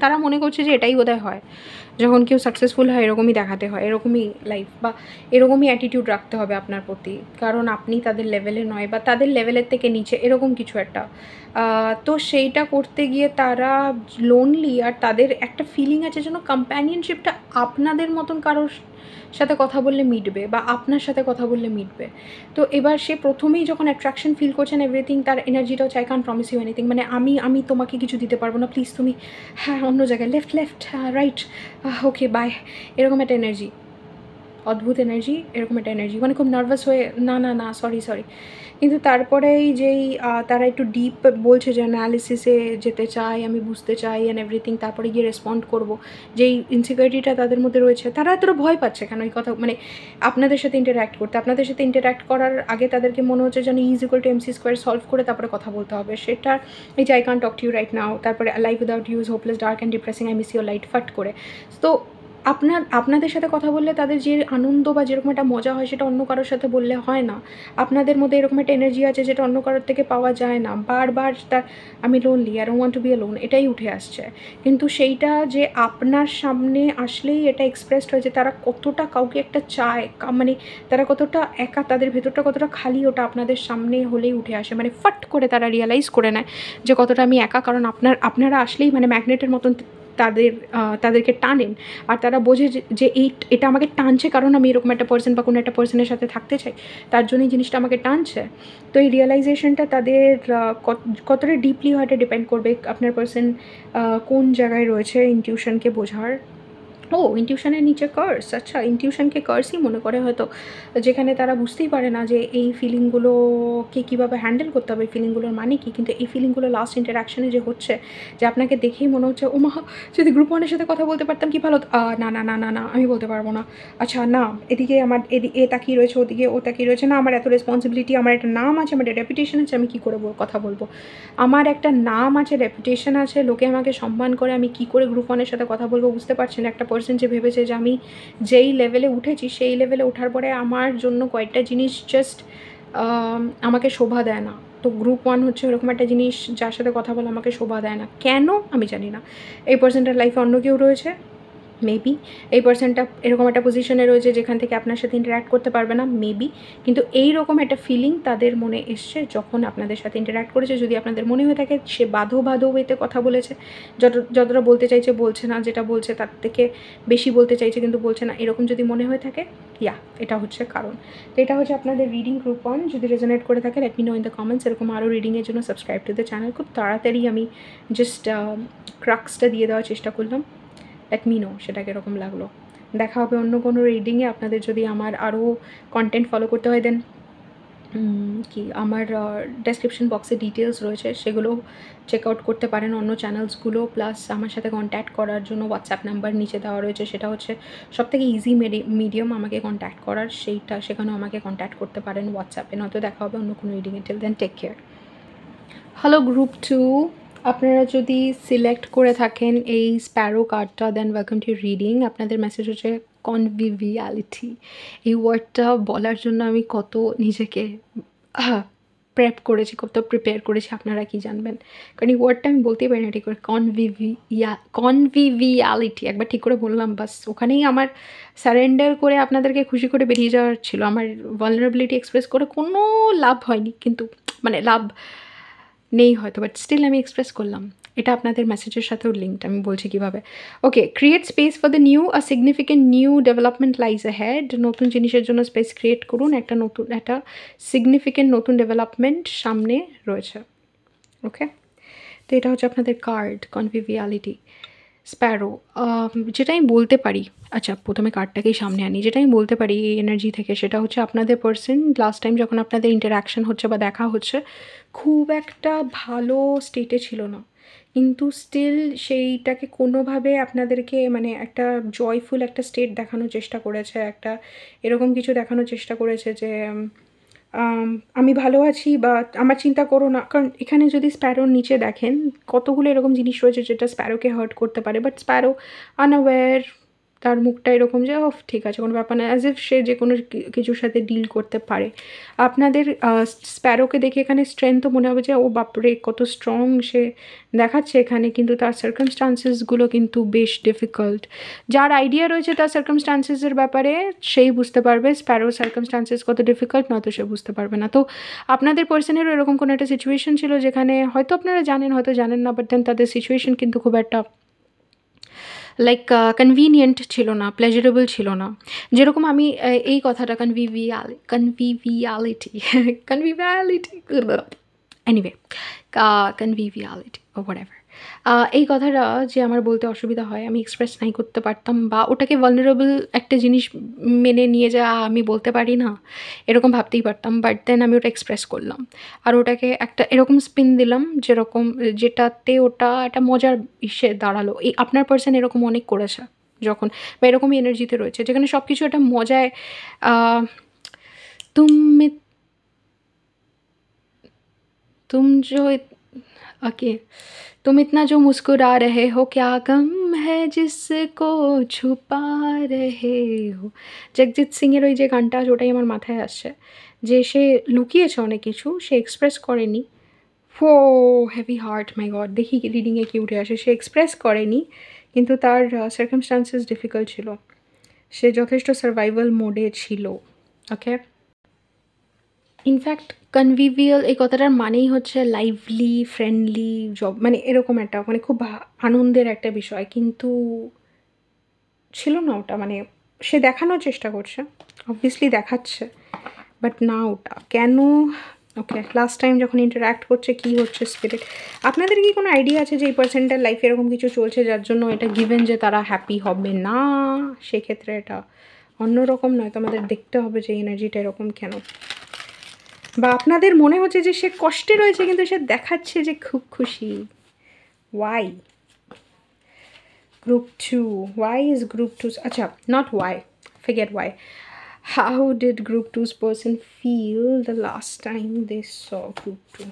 তারা মনে করছে যে এটাই বোধহয় হয়, যখন কেউ সাকসেসফুল হয় এরকমই দেখাতে হয়, এরকমই লাইফ বা এরকমই অ্যাটিটিউড রাখতে হবে আপনার প্রতি, কারণ আপনি তাদের লেভেলে নয় বা তাদের লেভেলের থেকে নিচে, এরকম কিছু একটা। তো সেইটা করতে গিয়ে তারা লোনলি, আর তাদের একটা ফিলিং আছে যেন কম্প্যানিয়নশিপটা আপনাদের মতন কারোর সাথে কথা বললে মিটবে বা আপনার সাথে কথা বললে মিটবে। তো এবার সে প্রথমেই যখন অ্যাট্রাকশন ফিল করছেন এভরিথিং, তার এনার্জিটাও চাই কান্ট প্রমিস ইউ এনিথিং, মানে আমি তোমাকে কিছু দিতে পারবো না, প্লিজ তুমি অন্য জায়গায় লেফট রাইট, ওকে বাই, এরকম একটা এনার্জি। অদ্ভুত এনার্জি, এরকম একটা এনার্জি, মানে খুব নার্ভাস হয়ে না না না সরি সরি, কিন্তু তারপরেই যেই তারা একটু ডিপ বলছে যে অ্যানালিসিসে যেতে চাই, আমি বুঝতে চাই অ্যান্ড এভরিথিং, তারপরে গিয়ে রেসপন্ড করবো, যেই ইনসিকিউরিটিটা তাদের মধ্যে রয়েছে, তারা এতটা ভয় পাচ্ছে কেন এই কথা, মানে আপনাদের সাথে ইন্টারাক্ট করতে, আপনাদের সাথে ইন্টারাক্ট করার আগে তাদেরকে মনে হচ্ছে যেন E=mc² সলভ করে তারপরে কথা বলতে হবে, সেটা এই যে I can talk to you right now, তারপরে life without you is hopeless, dark and depressing, I miss your light, ফাট করে। তো আপনাদের সাথে কথা বললে তাদের যে আনন্দ বা যেরকম একটা মজা হয় সেটা অন্য কারোর সাথে বললে হয় না। আপনাদের মধ্যে এরকম একটা এনার্জি আছে যেটা অন্য কারোর থেকে পাওয়া যায় না, বারবার তার আমি lonely, I don't want to be alone, এটাই উঠে আসছে। কিন্তু সেইটা যে আপনার সামনে আসলেই এটা এক্সপ্রেসড হয় যে তারা কতটা কাউকে একটা চায়, মানে তারা কতটা একা, তাদের ভেতরটা কতটা খালি, ওটা আপনাদের সামনে হলেই উঠে আসে, মানে ফাট করে তারা রিয়েলাইজ করে নেয় যে কতটা আমি একা, কারণ আপনারা আসলেই মানে ম্যাগনেটের মতন তাদেরকে টানেন, আর তারা বোঝে যে এটা আমাকে টানছে কারণ আমি এরকম একটা পার্সন বা কোনো একটা পার্সনের সাথে থাকতে চাই, তার জন্যই জিনিসটা আমাকে টানছে। তো এই রিয়েলাইজেশনটা তাদের কতটা ডিপলি হয় এটা ডিপেন্ড করবে আপনার পার্সন কোন জায়গায় রয়েছে ইনটিউশনকে বোঝার। ও ইনটিউশনের নিচে কার্স, আচ্ছা ইনটিউশনকে কার্সই মনে করে হয়তো, যেখানে তারা বুঝতেই পারে না যে এই ফিলিংগুলোকে কীভাবে হ্যান্ডেল করতে হবে, ফিলিংগুলোর মানে কী, কিন্তু এই ফিলিংগুলো লাস্ট ইন্টারাকশানে যে হচ্ছে, যে আপনাকে দেখেই মনে হচ্ছে ও মা, যদি গ্রুপ ওয়ানের সাথে কথা বলতে পারতাম কি ভালো, না না না না না আমি বলতে পারবো না, আচ্ছা না এদিকে আমার এ তাকিয়ে রয়েছে, ওদিকে ও তাকিয়ে রয়েছে, না আমার এত রেসপন্সিবিলিটি, আমার একটা নাম আছে, আমার একটা রেপুটেশন আছে, আমি কী করে কথা বলবো, আমার একটা নাম আছে, রেপুটেশন আছে, লোকে আমাকে সম্মান করে, আমি কী করে গ্রুপ ওয়ানের সাথে কথা বলবো, বুঝতে পারছেন? একটা পার্সন যে ভেবেছে যে আমি যেই লেভেলে উঠেছি সেই লেভেলে ওঠার পরে আমার জন্য কয়েকটা জিনিস জাস্ট আমাকে শোভা দেয় না। তো গ্রুপ ওয়ান হচ্ছে এরকম একটা জিনিস যার সাথে কথা বলে আমাকে শোভা দেয় না, কেন আমি জানি না। এই পার্সনটার লাইফে অন্য কেউ রয়েছে, মেবি এই পার্সনটা এরকম একটা পজিশনে রয়েছে যেখান থেকে আপনার সাথে ইন্টারাক্ট করতে পারবে না, মেবি, কিন্তু এইরকম একটা ফিলিং তাদের মনে এসছে যখন আপনাদের সাথে ইন্টারাক্ট করেছে। যদি আপনাদের মনে হয়ে থাকে সে বাধো ওয়েতে কথা বলেছে, যতটা বলতে চাইছে বলছে না, যেটা বলছে তার থেকে বেশি বলতে চাইছে কিন্তু বলছে না, এরকম যদি মনে হয়ে থাকে, এটা হচ্ছে কারণ। তো এটা হচ্ছে আপনাদের রিডিং গ্রুপ ওয়ান। যদি রেজোনেট করে থাকে let me no in the comments. এরকম আরও রিডিংয়ের জন্য সাবস্ক্রাইব টু দ্য চ্যানেল। খুব তাড়াতাড়ি আমি জাস্ট ক্রাক্সটা দিয়ে দেওয়ার চেষ্টা করলাম, লেট মি নো সেটা কীরকম লাগলো। দেখা হবে অন্য কোনো রিডিংয়ে। আপনাদের যদি আমার আরও কন্টেন্ট ফলো করতে হয় দেন কি আমার ডেসক্রিপশন বক্সে ডিটেলস রয়েছে, সেগুলো চেক আউট করতে পারেন, অন্য চ্যানেলসগুলো, প্লাস আমার সাথে কন্ট্যাক্ট করার জন্য হোয়াটসঅ্যাপ নাম্বার নিচে দেওয়া রয়েছে, সেটা হচ্ছে সবথেকে ইজি মিডিয়াম আমাকে কন্ট্যাক্ট করার, সেখানেও আমাকে কন্ট্যাক্ট করতে পারেন হোয়াটসঅ্যাপে। নয়তো দেখা হবে অন্য কোনো রিডিংয়ে। Till then take care. Hello group 2, আপনারা যদি সিলেক্ট করে থাকেন এই স্প্যারো কার্ডটা, দেন ওয়েলকাম টু রিডিং। আপনাদের মেসেজ হচ্ছে কনভিভিয়ালিটি। এই ওয়ার্ডটা বলার জন্য আমি কত নিজেকে প্রেপ করেছি, কত প্রিপেয়ার করেছি আপনারা কি জানবেন, কারণ এই ওয়ার্ডটা আমি বলতেই পারি না ঠিক করে। কনভিভিয়ালিটি একবার ঠিক করে বললাম, বাস ওখানেই আমার সারেন্ডার করে আপনাদেরকে খুশি করে বেরিয়ে যাওয়ার ছিল। আমার ভালনারেবিলিটি এক্সপ্রেস করে কোনো লাভ হয়নি, কিন্তু মানে লাভ নেই হয়তো, বাট স্টিল আমি এক্সপ্রেস করলাম। এটা আপনাদের মেসেজের সাথেও লিঙ্কড, আমি বলছি কীভাবে। Okay, create space for the new, a significant new development lies ahead. নতুন জিনিসের জন্য স্পেস ক্রিয়েট করুন, একটা সিগনিফিকেন্ট নতুন ডেভেলপমেন্ট সামনে রয়েছে। ওকে, তো এটা হচ্ছে আপনাদের কার্ড কনভিভিয়ালিটি স্প্যারো। যেটা আমি বলতে পারি, আচ্ছা প্রথমে কার্ডটাকেই সামনে আনি, যেটা আমি বলতে পারি এই এনার্জি থেকে, সেটা হচ্ছে আপনাদের পার্সন লাস্ট টাইম যখন আপনাদের ইন্টারাকশান হচ্ছে বা দেখা হচ্ছে, খুব একটা ভালো স্টেটে ছিল না, কিন্তু স্টিল সেইটাকে কোনোভাবে আপনাদেরকে মানে একটা জয়ফুল একটা স্টেট দেখানোর চেষ্টা করেছে, একটা এরকম কিছু দেখানোর চেষ্টা করেছে যে আমি ভালো আছি বা আমার চিন্তা করো না। কারণ এখানে যদি স্প্যারোর নিচে দেখেন কতগুলো এরকম জিনিস রয়েছে যেটা স্প্যারোকে হার্ট করতে পারে, বাট স্প্যারো আনঅ্যাওয়্যার, তার মুখটা এরকম যে ঠিক আছে কোনো ব্যাপার না, অ্যাজ ইফ সে যে কোনো কিছুর সাথে ডিল করতে পারে। আপনাদের স্প্যারোকে দেখে এখানে স্ট্রেংথও মনে হবে যে ও বাপরে কত স্ট্রং সে দেখাচ্ছে এখানে, কিন্তু তার সার্কামস্টান্সেসগুলো কিন্তু বেশ ডিফিকাল্ট। যার আইডিয়া রয়েছে তার সার্কামস্টান্সেসের ব্যাপারে সেই বুঝতে পারবে স্প্যারোর সার্কামস্টান্সেস কত ডিফিকাল্ট, নয়তো সে বুঝতে পারবে না। তো আপনাদের পার্সনেরও এরকম কোনো একটা সিচুয়েশন ছিল যেখানে হয়তো আপনারা জানেন হয়তো জানেন না, বাট দেন তাদের সিচুয়েশন কিন্তু খুব একটা লাইক কনভিনিয়েন্ট ছিল না, প্লেজারেবল ছিল না। যেরকম আমি এই কথাটা কনভিভিয়ালিটি এনিওয়ে, কনভিভিয়ালিটি ও হোয়াটএভার, এই কথাটা যে আমার বলতে অসুবিধা হয়, আমি এক্সপ্রেস নাই করতে পারতাম, বা ওটাকে ভালনারেবল একটা জিনিস মেনে নিয়ে যা আমি বলতে পারি না, এরকম ভাবতেই পারতাম। বাট দেন আমি ওটা এক্সপ্রেস করলাম, আর ওটাকে একটা এরকম স্পিন দিলাম যেরকম, যেটাতে ওটা একটা মজার ইসে দাঁড়ালো। এই আপনার পার্সন এরকম অনেক করেছে যখন, বা এরকমই এনার্জিতে রয়েছে যেখানে সব কিছু একটা মজায়, तुम तुम जो ओके, तुम इतना जो मुस्कुरा रहे हो, क्या गम है जिसको छुपा रहे हो। জগজিৎ সিংয়ের ওই যে গানটা, ওটাই আমার মাথায় আসছে, যে সে লুকিয়েছে অনেক কিছু, সে এক্সপ্রেস করেনি। ফো, হেভি হার্ট, মাই গড, দেখি রিডিংয়ে কি উঠে আসে। সে এক্সপ্রেস করেনি, কিন্তু তার সার্কামস্টান্সেস ডিফিকাল্ট ছিল, সে যথেষ্ট সার্ভাইভাল মোডে ছিল। ওকে, ইনফ্যাক্ট কনভিভিয়াল এই কথাটার মানেই হচ্ছে লাইভলি, ফ্রেন্ডলি, জব, মানে এরকম একটা, মানে খুব আনন্দের একটা বিষয়, কিন্তু ছিল না ওটা। মানে সে দেখানোর চেষ্টা করছে, অবভিয়াসলি দেখাচ্ছে, বাট না ওটা কেন। ওকে, লাস্ট টাইম যখন ইন্টারঅ্যাক্ট করছে, কী হচ্ছে স্পিরিট, আপনাদের কি কোনো আইডিয়া আছে যে এই পার্সেন্টার লাইফে এরকম কিছু চলছে যার জন্য এটা গিভেন যে তারা হ্যাপি হবে না? সেক্ষেত্রে এটা অন্যরকম, নয় তো আমাদের দেখতে হবে যে এনার্জিটা এরকম কেন, বা আপনাদের মনে হচ্ছে যে সে কষ্টে রয়েছে কিন্তু সে দেখাচ্ছে যে খুব খুশি। Why group 2, why is group 2, আচ্ছা, not why, forget why, how did group 2's person feel the last time they saw group 2?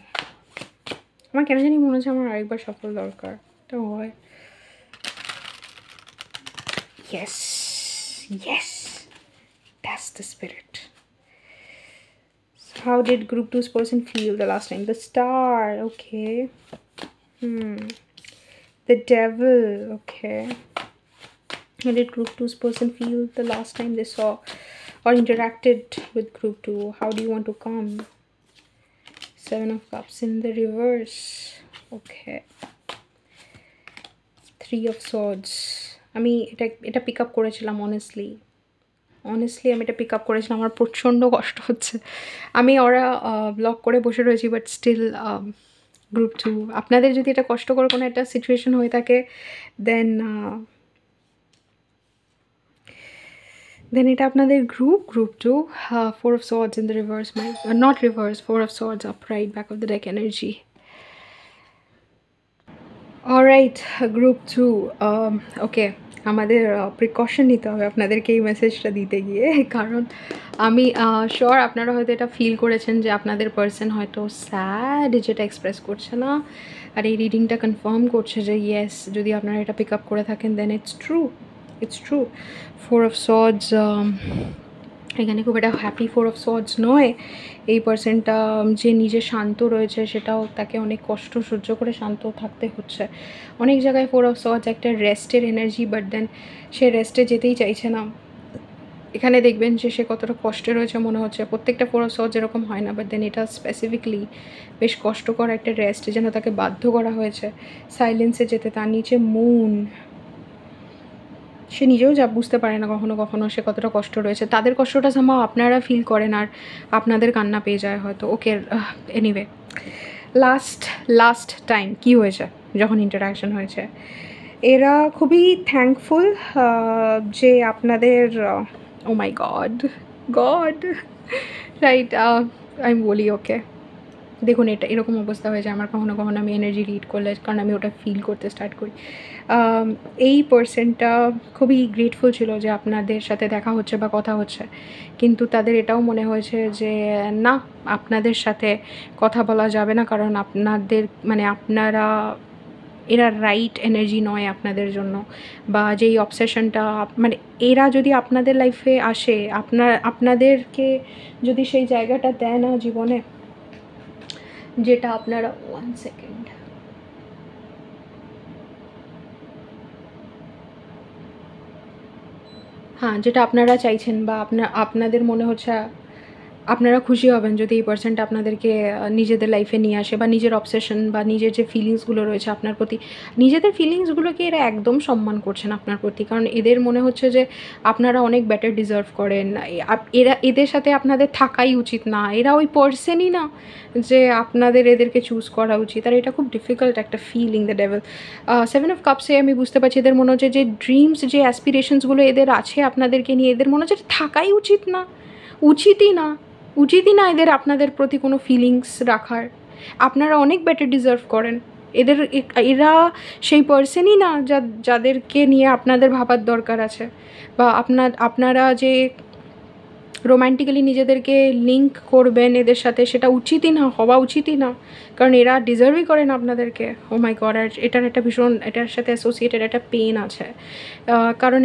আমার কেন জানি মনে হচ্ছে আমার আরেকবার সফল দরকার, তো হয়। Yes yes, that's the spirit. How did group 2's person feel the last time? The star, okay. The devil, okay. How did group 2's person feel the last time they saw or interacted with group 2? How do you want to come? 7 of Cups in the reverse, okay. 3 of Swords. আমি এটা pick up করেছিলাম, honestly আমি এটা pick up করেছিলাম। আমার প্রচণ্ড কষ্ট হচ্ছে, আমি ওরা ব্লক করে বসে রয়েছি, বাট স্টিল গ্রুপ 2, আপনাদের যদি এটা কষ্টকর কোনো একটা সিচুয়েশন হয়ে থাকে, দেন এটা আপনাদের group 2, 4 of Swords in the reverse, not reverse, 4 of Swords upright, back of the deck energy. Alright, group 2, ওকে, আমাদের প্রিকশন নিতে হবে আপনাদেরকে এই মেসেজটা দিতে গিয়ে, কারণ আমি শিওর আপনারা হয়তো এটা ফিল করেছেন যে আপনাদের পার্সন হয়তো স্যাড, যেটা এক্সপ্রেস করছে না, আর এই রিডিংটা কনফার্ম করছে যে ইয়েস, যদি আপনারা এটা পিক আপ করে থাকেন, দেন ইটস ট্রু। 4 of Swords, এখানে খুব একটা হ্যাপি 4 of Swords নয়। এই পার্সনটা যে নিজে শান্ত রয়েছে, সেটাও তাকে অনেক কষ্ট সহ্য করে শান্ত থাকতে হচ্ছে। অনেক জায়গায় 4 of Swords একটা রেস্টের এনার্জি, বাট দেন সে রেস্টে যেতেই চাইছে না। এখানে দেখবেন যে সে কতটা কষ্টে রয়েছে মনে হচ্ছে। প্রত্যেকটা 4 of Swords এরকম হয় না, বাট দেন এটা স্পেসিফিকলি বেশ কষ্টকর একটা রেস্ট, যেন তাকে বাধ্য করা হয়েছে সাইলেন্সে যেতে। তার নিচে মুন, সে নিজেও যা বুঝতে পারে না কখনো কখনো সে কতটা কষ্ট রয়েছে। তাদের কষ্টটা সামহাও আপনারা ফিল করেন, আর আপনাদের কান্না পেয়ে যায় হয়তো। ওকে, এনিওয়ে, লাস্ট টাইম কী হয়েছে যখন ইন্টারাকশন হয়েছে, এরা খুবই থ্যাঙ্কফুল যে আপনাদের, ও মাই গড, রাইট, আমি বলি, ওকে, দেখুন এটা এরকম অবস্থা হয়ে যায় আমার কখনো কখনো, আমি এনার্জি রিড করলে, কারণ আমি ওটা ফিল করতে স্টার্ট করি। এই পার্সনটা খুবই গ্রেটফুল ছিল যে আপনাদের সাথে দেখা হচ্ছে বা কথা হচ্ছে, কিন্তু তাদের এটাও মনে হয়েছে যে না, আপনাদের সাথে কথা বলা যাবে না, কারণ আপনাদের, মানে আপনারা, এরা রাইট এনার্জি নয় আপনাদের জন্য, বা যেই অবসেশনটা, মানে এরা যদি আপনাদের লাইফে আসে, আপনাদেরকে যদি সেই জায়গাটা দেয় না জীবনে, যেটা আপনারা, 1 সেকেন্ড, হ্যাঁ, যেটা আপনারা চাইছেন, বা আপনাদের মনে হচ্ছে আপনারা খুশি হবেন যদি এই পার্সনটা আপনাদেরকে নিজেদের লাইফে নিয়ে আসে, বা নিজের অবসেশন বা নিজের যে ফিলিংসগুলো রয়েছে আপনার প্রতি, নিজেদের ফিলিংসগুলোকে এরা একদম সম্মান করছেন আপনার প্রতি। কারণ এদের মনে হচ্ছে যে আপনারা অনেক বেটার ডিজার্ভ করেন, এরা এদের সাথে আপনাদের থাকাই উচিত না, এরা ওই পার্সনই না যে আপনাদের এদেরকে চুজ করা উচিত। আর এটা খুব ডিফিকাল্ট একটা ফিলিং দ্য ডেভিল। 7 of Cups-এ আমি বুঝতে পারছি এদের মনে হচ্ছে যে ড্রিমস, যে অ্যাসপিরেশনসগুলো এদের আছে আপনাদেরকে নিয়ে, এদের মনে হচ্ছে থাকাই উচিত না, উচিতই না এদের আপনাদের প্রতি কোনো ফিলিংস রাখার। আপনারা অনেক বেটার ডিজার্ভ করেন। এরা সেই পার্সনই না যাদেরকে নিয়ে আপনাদের ভাবার দরকার আছে, বা আপনারা যে রোম্যান্টিক্যালি নিজেদেরকে লিঙ্ক করবেন এদের সাথে, সেটা উচিতই না, হওয়া উচিতই না। কারণ এরা ডিজার্ভই করেন আপনাদেরকে। ও মাই গড! আর এটার একটা ভীষণ, এটার সাথে অ্যাসোসিয়েটেড একটা পেন আছে। কারণ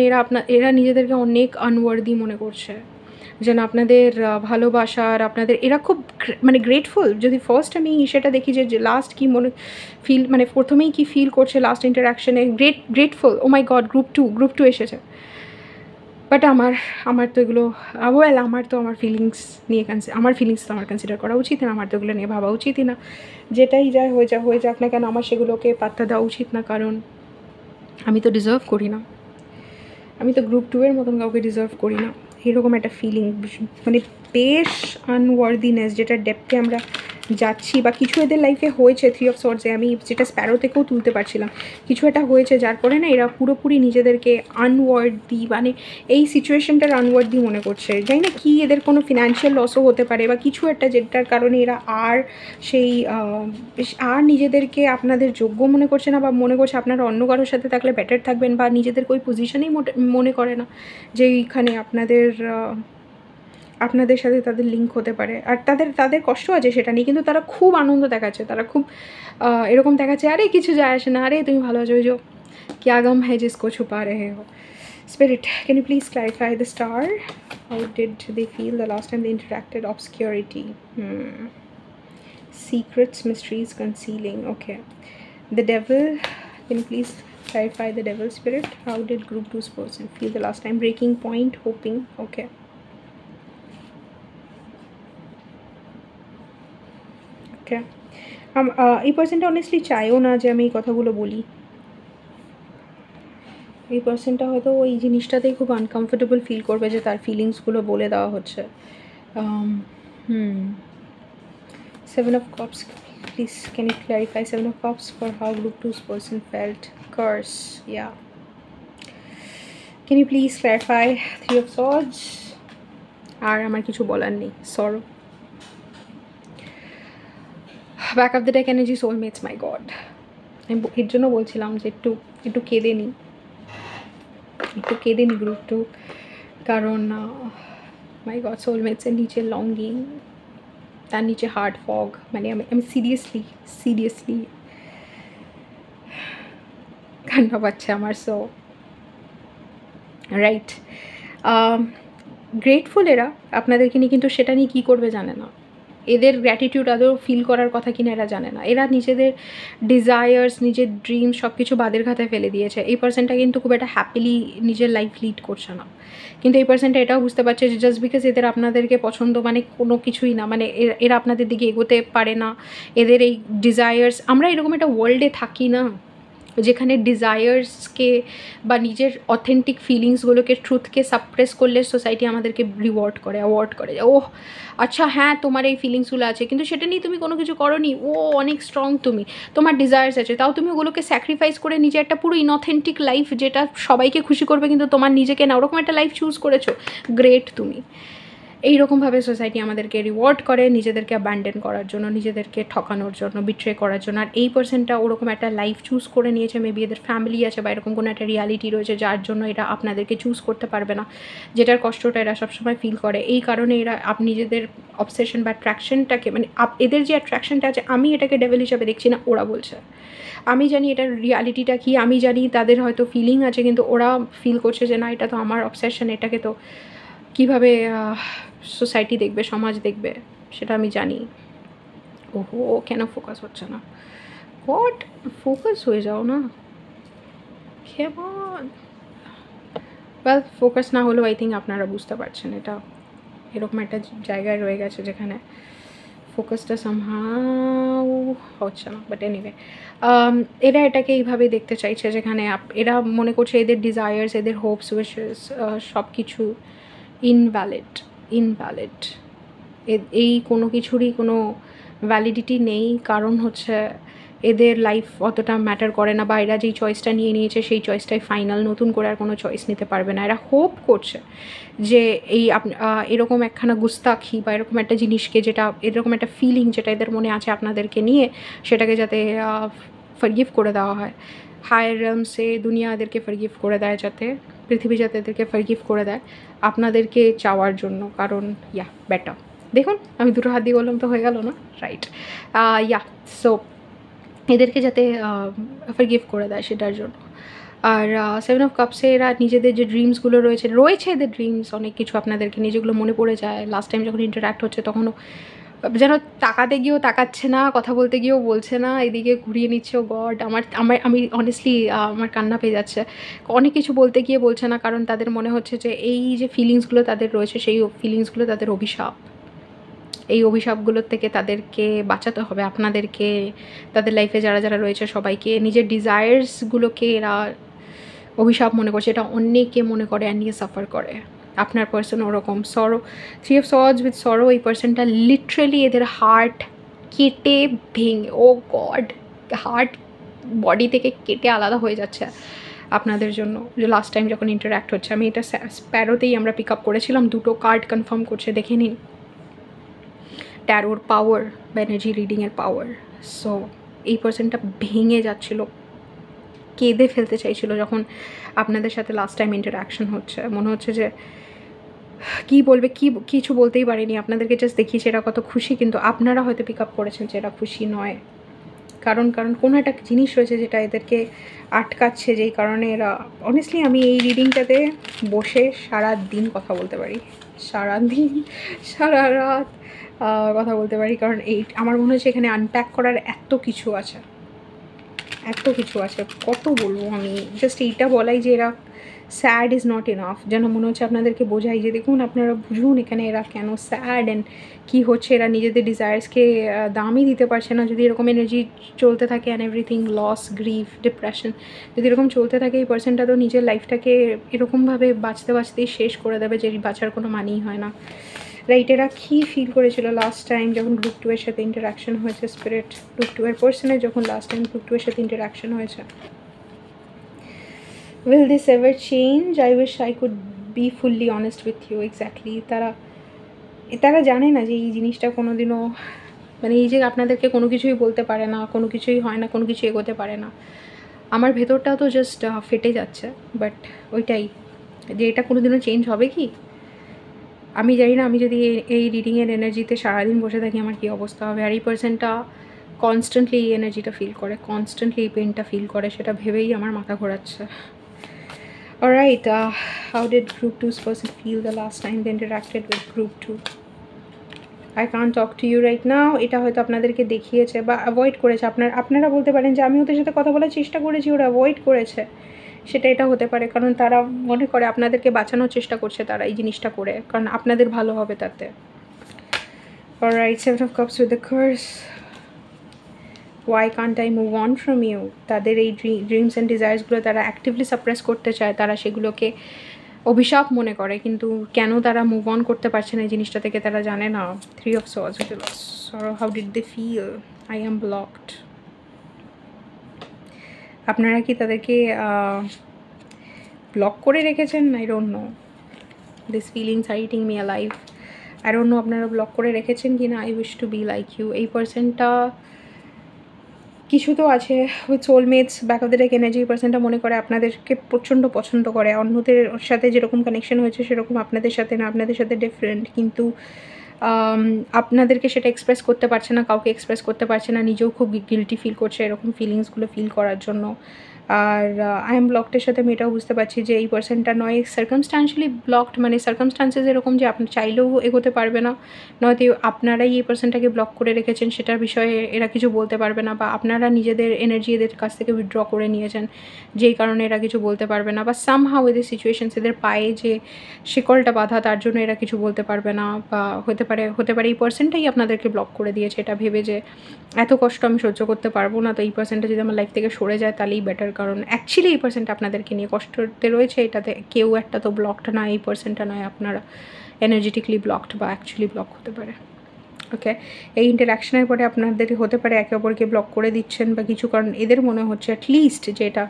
এরা নিজেদেরকে অনেক আনওয়ার্দি মনে করছে, যেন আপনাদের ভালোবাসার, আপনাদের এরা খুব মানে গ্রেটফুল। যদি ফার্স্ট আমি সেটা দেখি যে লাস্ট কী মানে প্রথমেই কী ফিল করছে লাস্ট ইন্টারাকশানে, গ্রেটফুল। ও মাই গড! গ্রুপ টু এসেছে। বাট আমার তো এগুলো আমার তো আমার ফিলিংস নিয়ে আমার ফিলিংস তো আমার কনসিডার করা উচিত না, আমার তো এগুলো নিয়ে ভাবা উচিতই না। যেটাই যায় হয়ে যাক না কেন, আমার সেগুলোকে পাত্তা দেওয়া উচিত না, কারণ আমি তো ডিজার্ভ করি না, আমি তো গ্রুপ 2-এর মতন কাউকে ডিজার্ভ করি না। এরকম একটা ফিলিং, মানে বেশ আনওয়ার্দিনেস, যেটা ডেপথে আমরা যাচ্ছি, বা কিছু এদের লাইফে হয়েছে 3 of Swords-এ, আমি যেটা স্প্যারো থেকেও তুলতে পারছিলাম, কিছু একটা হয়েছে যার পরে না এরা পুরোপুরি নিজেদেরকে আনওয়ার্দি, মানে এই সিচুয়েশনটার আনওয়ার্দি মনে করছে। জানি না কি, এদের কোনো ফিনান্সিয়াল লসও হতে পারে, বা কিছু একটা যেটার কারণে এরা আর নিজেদেরকে আপনাদের যোগ্য মনে করছে না, বা মনে করছে আপনারা অন্য কারোর সাথে থাকলে বেটার থাকবেন, বা নিজেদেরকে ওই পজিশনেই মনে করে না যে এইখানে আপনাদের সাথে তাদের লিঙ্ক হতে পারে। আর তাদের কষ্ট আছে সেটা নিয়ে, কিন্তু তারা খুব আনন্দ দেখাচ্ছে, তারা খুব এরকম দেখাচ্ছে, আরে কিছু যায় আসে না, আরে তুমি ভালো আছো, ওই যে क्या गम है जिसको छुपा रहे हो। Spirit, can you please clarify the star? How did they feel the last time they interacted? Obscurity. Secrets, mysteries, concealing. Okay. The devil, can you please clarify the devil, Spirit? How did group 2's person feel the last time? Breaking point, hoping. Okay. ওকে। এই পার্সনটা honestly চাইও না যে আমি এই কথাগুলো বলি। এই পার্সনটা হয়তো ওই জিনিসটাতেই খুব আনকমফোর্টেবল ফিল করবে যে তার ফিলিংসগুলো বলে দেওয়া হচ্ছে। 7 of Cups, please can you clarify 7 of Cups for how group 2's person felt? Curse, yeah. Can you please clarify 3 of Swords? আর আমার কিছু বলার নেই, সরো। Back of the deck energy, soulmates, my god. আমি এর জন্য বলছিলাম যে একটু কেঁদে নিই, গ্রুপ 2, কারণ মাই গড, সোলমেটসের নিচে লঙ্গিং, তার নিচে হার্ড ফগ, মানে আমি সিরিয়াসলি কান্না পাচ্ছে আমার। সো রাইট, গ্রেটফুল এরা আপনাদেরকে নিয়ে, কিন্তু সেটা নিয়ে কী করবে জানে না। এদের গ্র্যাটিটিউড আদৌ ফিল করার কথা কিনা এরা জানে না। এরা নিজেদের ডিজায়ার্স, নিজের ড্রিম সব কিছু বাদের খাতায় ফেলে দিয়েছে। এই পার্সনটা কিন্তু খুব একটা হ্যাপিলি নিজের লাইফ লিড করছে না, কিন্তু এই পার্সনটা এটাও বুঝতে পারছে যে জাস্ট বিকজ এদের আপনাদেরকে পছন্দ মানে কোনো কিছুই না, মানে এরা আপনাদের দিকে এগোতে পারে না। এদের এই ডিজায়ার্স, আমরা এরকম একটা ওয়ার্ল্ডে থাকি না যেখানে ডিজায়ার্সকে বা নিজের অথেন্টিক ফিলিংসগুলোকে, ট্রুথকে সাপ্রেস করলে সোসাইটি আমাদেরকে অ্যাওয়ার্ড করে, ওহ আচ্ছা হ্যাঁ তোমার এই ফিলিংসগুলো আছে, কিন্তু সেটা নিয়ে তুমি কোনো কিছু করোনি, ও অনেক স্ট্রং, তোমার ডিজায়ার্স আছে, তাও তুমি ওগুলোকে স্যাক্রিফাইস করে নিজে একটা পুরো ইনঅথেন্টিক লাইফ, যেটা সবাইকে খুশি করবে কিন্তু তোমার নিজেকে না, ওরকম একটা লাইফ চুজ করেছো, গ্রেট তুমি। এইরকমভাবে সোসাইটি আমাদেরকে রিওয়ার্ড করে নিজেদেরকে অ্যাবান্ডন করার জন্য, নিজেদেরকে ঠকানোর জন্য, বিট্রে করার জন্য। আর এই পার্সনটা ওরকম একটা লাইফ চুজ করে নিয়েছে, মেবি এদের ফ্যামিলি আছে বা এরকম কোনো একটা রিয়ালিটি রয়েছে যার জন্য এরা আপনাদেরকে চুজ করতে পারবে না, যেটার কষ্টটা এরা সবসময় ফিল করে। এই কারণে এরা নিজেদের অবসেশন বা অ্যাট্রাকশনটাকে, মানে এদের যে অ্যাট্রাকশনটা আছে, আমি এটাকে ডেভিল হিসাবে দেখছি না, ওরা বলছে। আমি জানি এটার রিয়ালিটিটা কি, আমি জানি তাদের হয়তো ফিলিং আছে, কিন্তু ওরা ফিল করছে যে না, এটা তো আমার অবসেশন, এটাকে তো কীভাবে সোসাইটি দেখবে, সমাজ দেখবে, সেটা আমি জানি। ওহো, কেন ফোকাস হচ্ছে না? হোয়াট, ফোকাস হয়ে যাও না, কেমন? ওয়েল, ফোকাস না হলেও আই থিঙ্ক আপনারা বুঝতে পারছেন এটা এরকম একটা জায়গায় রয়ে গেছে যেখানে ফোকাসটা সামহাও হচ্ছে না, বাট এনিওয়ে এরা এটাকে এইভাবে দেখতে চাইছে যেখানে এরা মনে করছে এদের ডিজায়ার্স, এদের হোপস, উইশেস সব কিছু ইনভ্যালিড। এই কোনো কিছুরই কোনো ভ্যালিডিটি নেই, কারণ হচ্ছে এদের লাইফ অতটা ম্যাটার করে না, বা এরা যেই চয়েসটা নিয়ে নিয়েছে সেই চয়েসটাই ফাইনাল, নতুন করে আর কোনো চয়েস নিতে পারবে না। এরা হোপ করছে যে এই এরকম একখানা গুস্তাখি বা এরকম একটা জিনিসকে, যেটা এরকম একটা ফিলিং যেটা এদের মনে আছে আপনাদেরকে নিয়ে, সেটাকে যাতে ফরগিভ করে দেওয়া হয়। হায়ার রেলমসে দুনিয়া এদেরকে ফরগিভ করে দেয়, যাতে পৃথিবী যাতে এদেরকে ফরগিভ করে দেয় আপনাদেরকে চাওয়ার জন্য, কারণ বেটার। দেখুন আমি দুটো হাত দিয়ে বললাম তো হয়ে গেল না, রাইট? সো এদেরকে যাতে ফরগিভ করে দেয় সেটার জন্য। আর 7 অফ কাপসে এরা নিজেদের যে ড্রিমসগুলো রয়েছে এদের ড্রিমস অনেক কিছু আপনাদেরকে নিয়ে যেগুলো মনে পড়ে যায়। লাস্ট টাইম যখন ইন্টারাক্ট হচ্ছে তখনও যেন তাকাতে গিয়েও তাকাচ্ছে না, কথা বলতে গিয়েও বলছে না, এদিকে ঘুরিয়ে নিচ্ছে। ও গড, আমি অনেস্টলি আমার কান্না পেয়ে যাচ্ছে। অনেক কিছু বলতে গিয়ে বলছে না, কারণ তাদের মনে হচ্ছে যে এই যে ফিলিংসগুলো তাদের রয়েছে সেই ফিলিংসগুলো তাদের অভিশাপ। এই অভিশাপগুলোর থেকে তাদেরকে বাঁচাতে হবে, আপনাদেরকে, তাদের লাইফে যারা যারা রয়েছে সবাইকে। নিজের ডিজায়ার্সগুলোকে এরা অভিশাপ মনে করছে, এটা অন্যকে মনে করে আর নিয়ে সাফার করে। আপনার পার্সন ওরকম সরো, 3 অফ সর্ডস উইথ সরো, এই পার্সনটা লিটারেলি এদের হার্ট কেটে ভেঙে, ও গড, হার্ট বডি থেকে কেটে আলাদা হয়ে যাচ্ছে আপনাদের জন্য। যে লাস্ট টাইম যখন ইন্টারাক্ট হচ্ছে, আমি এটা স্প্যারোতেই আমরা পিক আপ করেছিলাম, দুটো কার্ড কনফার্ম করছে, দেখে নিন। ট্যারোর পাওয়ার বা এনার্জি রিডিংয়ের পাওয়ার। সো এই পার্সনটা ভেঙে যাচ্ছিল, কেঁদে ফেলতে চাইছিল যখন আপনাদের সাথে লাস্ট টাইম ইন্টারাকশন হচ্ছে। মনে হচ্ছে যে কী বলবে, কিছু বলতেই পারেনি, আপনাদেরকে জাস্ট দেখিয়েছে এরা কত খুশি, কিন্তু আপনারা হয়তো পিক আপ করেছেন যে এরা খুশি নয়। কারণ কোনো একটা জিনিস রয়েছে যেটা এদেরকে আটকাচ্ছে, যেই কারণে এরা, অনেস্টলি আমি এই রিডিংটাতে বসে সারা দিন কথা বলতে পারি, সারা রাত কথা বলতে পারি, কারণ আমার মনে হচ্ছে এখানে আনপ্যাক করার এত কিছু আছে। কত বলবো আমি, জাস্ট এইটা বলাই যে এরা স্যাড ইজ নট ইনাফ, যেন মনে হচ্ছে আপনাদেরকে বোঝাই যে দেখুন, আপনারা বুঝুন এখানে এরা কেন স্যাড অ্যান্ড কী হচ্ছে। এরা নিজেদের ডিজায়ার্সকে দামই দিতে পারছে না। যদি এরকম এনার্জি চলতে থাকে and everything, loss, grief, depression, যদি এরকম চলতে থাকে, এই পার্সনটা তো নিজের লাইফটাকে এরকমভাবে বাঁচতেই শেষ করে দেবে, যে বাঁচার কোনো মানেই হয় না, রাইট? এরা কী ফিল করেছিল লাস্ট টাইম যখন গ্রুপ 2 এর সাথে ইন্টারাকশন হয়েছে, স্পিরিট গ্রুপ 2 এর পার্সনের যখন লাস্ট টাইম গ্রুপ 2 এর সাথে ইন্টারাকশন হয়েছে। Will this ever change? I wish I could be fully honest with you. Exactly. তারা জানে না যে এই জিনিসটা কোনোদিনও, মানে এই যে আপনাদেরকে কোনো কিছুই বলতে পারে না, কোনো কিছুই হয় না, কোনো কিছু এগোতে পারে না। আমার ভেতরটাও তো জাস্ট ফেটে যাচ্ছে, বাট ওইটাই যে এটা কোনোদিনও চেঞ্জ হবে কি আমি জানি না। আমি যদি এই রিডিংয়ের এনার্জিতে সারাদিন বসে থাকি আমার কী অবস্থা হবে। আর এই পার্সনটা কনস্ট্যান্টলি এই এনার্জিটা ফিল করে, কনস্ট্যান্টলি এই পেনটা ফিল করে, সেটা ভেবেই আমার মাথা ঘোরাচ্ছে। Alright, how did Group 2's person feel the last time they interacted with Group 2? I can't talk to you right now. এটা হয়তো আপনাদেরকে দেখিয়েছে বা অ্যাভয়েড করেছে। আপনারা বলতে পারেন যে আমি ওদের সাথে কথা বলার চেষ্টা করেছি, ওরা অ্যাভয়েড করেছে। সেটা এটা হতে পারে, কারণ তারা মনে করে আপনাদেরকে বাঁচানোর চেষ্টা করছে তারা এই জিনিসটা করে, কারণ আপনাদের ভালো হবে তাতে। Alright, 7 of Cups with the curse. Why can't I move on from you? তাদের এই ড্রিমস অ্যান্ড ডিজায়ার্সগুলো তারা অ্যাক্টিভলি সাপ্রেস করতে চায়, তারা সেগুলোকে অভিশাপ মনে করে, কিন্তু কেন তারা মুভ অন করতে পারছে না এই জিনিসটা থেকে তারা জানে না। 3 of Swords with the loss. Sorrow, how did they feel? I am blocked. আপনারা কি তাদেরকে ব্লক করে রেখেছেন? I don't know. These feelings are eating me alive. I don't know আপনারা ব্লক করে রেখেছেন কি না। I wish to be like you. এই পার্সনটা কিছু তো আছে with soulmates, back of the deck energy. পার্সনটা মনে করে আপনাদেরকে প্রচণ্ড পছন্দ করে, অন্যদের সাথে যেরকম কানেকশন হয়েছে সেরকম আপনাদের সাথে না, আপনাদের সাথে ডিফারেন্ট, কিন্তু আপনাদেরকে সেটা এক্সপ্রেস করতে পারছে না, কাউকে এক্সপ্রেস করতে পারছে না, নিজেও খুব গিল্টি ফিল করছে এরকম ফিলিংসগুলো ফিল করার জন্য। আর আই এম ব্লকডের সাথে আমি এটাও বুঝতে পারছি যে এই পার্সনটা নয় সার্কামস্ট্যান্সিয়ালি ব্লকড, মানে সার্কামস্ট্যান্সেস এরকম যে আপনি চাইলেও এগোতে পারবে না, নয়তো আপনারাই এই পার্সনটাকে ব্লক করে রেখেছেন সেটার বিষয়ে এরা কিছু বলতে পারবে না, বা আপনারা নিজেদের এনার্জি এদের কাছ থেকে উইথড্র করে নিয়েছেন যেই কারণে এরা কিছু বলতে পারবে না, বা সামহাউ এদের সিচুয়েশনস এদের পায়ে যে শিকলটা বাঁধা তার জন্য এরা কিছু বলতে পারবে না, বা হতে পারে এই পার্সনটাই আপনাদেরকে ব্লক করে দিয়েছে এটা ভেবে যে এত কষ্ট আমি সহ্য করতে পারবো না, তো এই পার্সনটা যদি আমার লাইফ থেকে সরে যায় তাহলেই বেটার। কারণ অ্যাকচুয়ালি এই পার্সনটা আপনাদেরকে নিয়ে কষ্টতে রয়েছে, এটাতে কেউ একটা তো ব্লকড নয়, এই পার্সনটা নয়, আপনারা এনার্জেটিকলি ব্লকড বা অ্যাকচুয়ালি ব্লক হতে পারে। ওকে, এই ইন্টারাকশনের পরে আপনাদের হতে পারে একে অপরকে ব্লক করে দিচ্ছেন বা কিছু, কারণ এদের মনে হচ্ছে অ্যাটলিস্ট যে এটা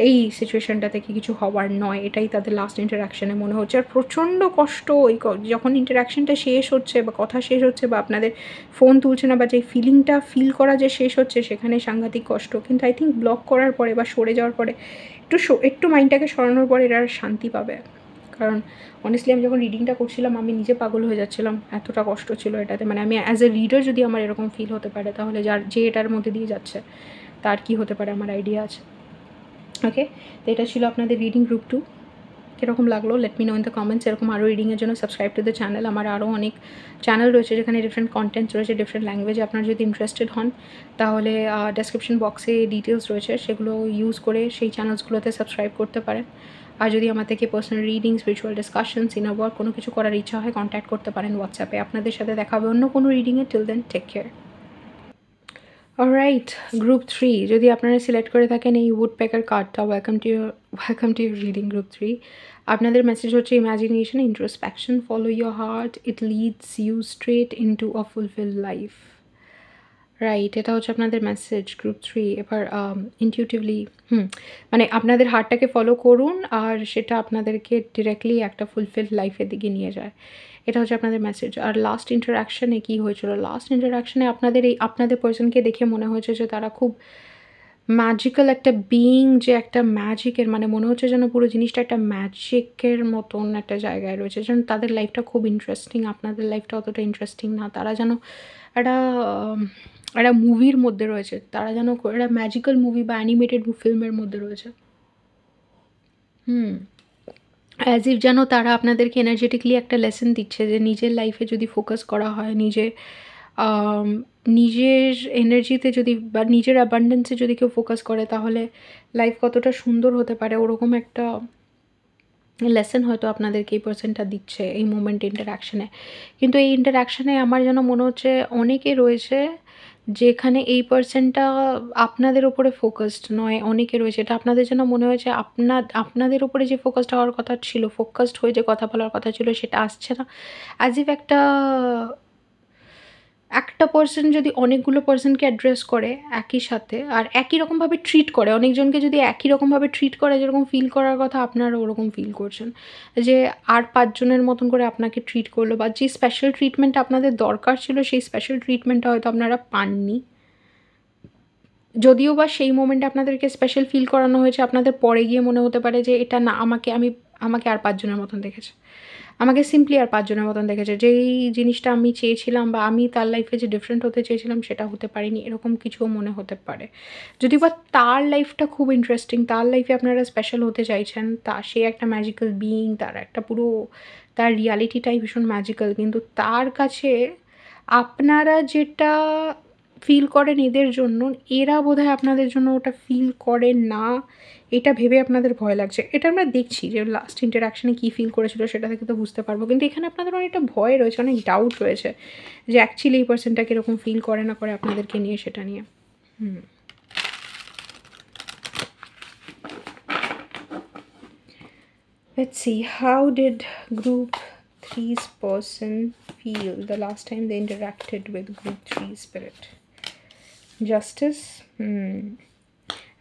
এই সিচুয়েশানটা থেকে কিছু হওয়ার নয়, এটাই তাদের লাস্ট ইন্টারাকশানে মনে হচ্ছে। আর প্রচণ্ড কষ্ট ওই যখন ইন্টারাকশানটা শেষ হচ্ছে বা কথা শেষ হচ্ছে বা আপনাদের ফোন তুলছে না বা যে ফিলিংটা ফিল করা যে শেষ হচ্ছে সেখানে সাংঘাতিক কষ্ট। কিন্তু আই থিঙ্ক ব্লক করার পরে বা সরে যাওয়ার পরে একটু মাইন্ডটাকে সরানোর পরে এরা শান্তি পাবে। কারণ অনেস্টলি আমি যখন রিডিংটা করছিলাম আমি নিজে পাগল হয়ে যাচ্ছিলাম, এতটা কষ্ট ছিল এটাতে। মানে আমি অ্যাজ এ রিডার যদি আমার এরকম ফিল হতে পারে তাহলে যে এটার মধ্যে দিয়ে যাচ্ছে তার কি হতে পারে আমার আইডিয়া আছে। ওকে, তো এটা ছিল আপনাদের রিডিং গ্রুপ 2। কীরকম লাগলো let me no in the comments. এরকম আরও রিডিংয়ের জন্য সাবস্ক্রাইব টু দ্য চ্যানেল। আমার আরও অনেক চ্যানেল রয়েছে যেখানে ডিফারেন্ট কন্টেন্টস রয়েছে, ডিফারেন্ট ল্যাঙ্গুয়েজে। আপনারা যদি ইন্টারেস্টেড হন তাহলে ডেসক্রিপশন বক্সে ডিটেলস রয়েছে, সেগুলো ইউজ করে সেই চ্যানেলসগুলোতে সাবস্ক্রাইব করতে পারেন। আর যদি আমার থেকে personal reading, spiritual discussions, inner work কোনো কিছু করার ইচ্ছা হয় কন্ট্যাক্ট করতে পারেন হোয়াটসঅ্যাপে। আপনাদের সাথে দেখা হবে অন্য কোনো রিডিংয়ে। Till then take care. Alright, group 3 যদি আপনারা সিলেক্ট করে থাকেন এই উডপেকার কার্ডটা, welcome to your reading group 3। আপনাদের মেসেজ হচ্ছে imagination, introspection, follow your heart, it leads you straight into a fulfilled life. Right, এটা হচ্ছে আপনাদের মেসেজ গ্রুপ 3। এবার ইনটিউটিভলি মানে আপনাদের হার্টটাকে ফলো করুন আর সেটা আপনাদেরকে ডিরেক্টলি একটা ফুলফিলড লাইফের দিকে নিয়ে যায়। এটা হচ্ছে আপনাদের মেসেজ। আর লাস্ট ইন্টারাকশানে কী হয়েছিল? লাস্ট ইন্টারাকশানে আপনাদের পার্সনকে দেখে মনে হয়েছে যে তারা খুব ম্যাজিক্যাল একটা বিইং, যে একটা ম্যাজিকের মানে মনে হচ্ছে যেন পুরো জিনিসটা একটা ম্যাজিকের মতন একটা জায়গায় রয়েছে, যেন তাদের লাইফটা খুব ইন্টারেস্টিং, আপনাদের লাইফটা অতটা ইন্টারেস্টিং না। তারা যেন একটা একটা মুভির মধ্যে রয়েছে, তারা যেন একটা ম্যাজিক্যাল মুভি বা অ্যানিমেটেড ফিল্মের মধ্যে রয়েছে। অ্যাজ ইফ যেন তারা আপনাদেরকে এনার্জেটিকলি একটা লেসন দিচ্ছে যে নিজের লাইফে যদি ফোকাস করা হয়, নিজের এনার্জিতে যদি বা নিজের অ্যাবান্ডেন্সে যদি কেউ ফোকাস করে তাহলে লাইফ কতটা সুন্দর হতে পারে, ওরকম একটা লেসন হয়তো আপনাদেরকে এই পার্সনটা দিচ্ছে এই মোমেন্ট ইন্টারাকশানে। কিন্তু এই ইন্টারাকশানে আমার যেন মনে হচ্ছে অনেকে রয়েছে যেখানে এই পার্সনটা আপনাদের ওপরে ফোকাসড নয়, অনেকে রয়েছে এটা আপনাদের যেন মনে হয়েছে আপনাদের ওপরে যে ফোকাসড হওয়ার কথা ছিল, ফোকাসড হয়ে যে কথা বলার কথা ছিল সেটা আসছে না। অ্যাজ ইফ একটা পার্সন যদি অনেকগুলো পার্সনকে অ্যাড্রেস করে একই সাথে আর একই রকমভাবে ট্রিট করে, অনেকজনকে যদি একই রকমভাবে ট্রিট করে যেরকম ফিল করার কথা আপনারা ওরকম ফিল করছেন, যে আর 5 জনের মতন করে আপনাকে ট্রিট করলো বা যে স্পেশাল ট্রিটমেন্ট আপনাদের দরকার ছিল সেই স্পেশাল ট্রিটমেন্টটা হয়তো আপনারা পাননি। যদিও বা সেই মোমেন্টে আপনাদেরকে স্পেশাল ফিল করানো হয়েছে, আপনাদের পরে গিয়ে মনে হতে পারে যে এটা না, আমাকে আর 5 জনের মতন দেখেছে, আমাকে সিম্পলি আর 5 জনের মতন দেখেছে, যেই জিনিসটা আমি চেয়েছিলাম বা আমি তার লাইফে যে ডিফারেন্ট হতে চেয়েছিলাম সেটা হতে পারিনি, এরকম কিছুও মনে হতে পারে। যদি বা তার লাইফটা খুব ইন্টারেস্টিং, তার লাইফে আপনারা স্পেশাল হতে চাইছেন, সে একটা ম্যাজিক্যাল বিইং, তার একটা পুরো তার রিয়ালিটিটাই ভীষণ ম্যাজিক্যাল, কিন্তু তার কাছে আপনারা যেটা ফিল করেন এদের জন্য, এরা বোধহয় আপনাদের জন্য ওটা ফিল করে না, এটা ভেবে আপনাদের ভয় লাগছে। এটা আমরা দেখছি যে লাস্ট ইন্টারাকশানে কী ফিল করেছিল সেটা থেকে তো বুঝতে পারবো, কিন্তু এখানে আপনাদের অনেকটা ভয় রয়েছে, অনেক ডাউট রয়েছে যে অ্যাকচুয়ালি এই পার্সনটা কীরকম ফিল করে না করে আপনাদেরকে নিয়ে, সেটা নিয়ে। Let's see, how did group 3's person feel the last time they interacted with group 3 spirit? Justice,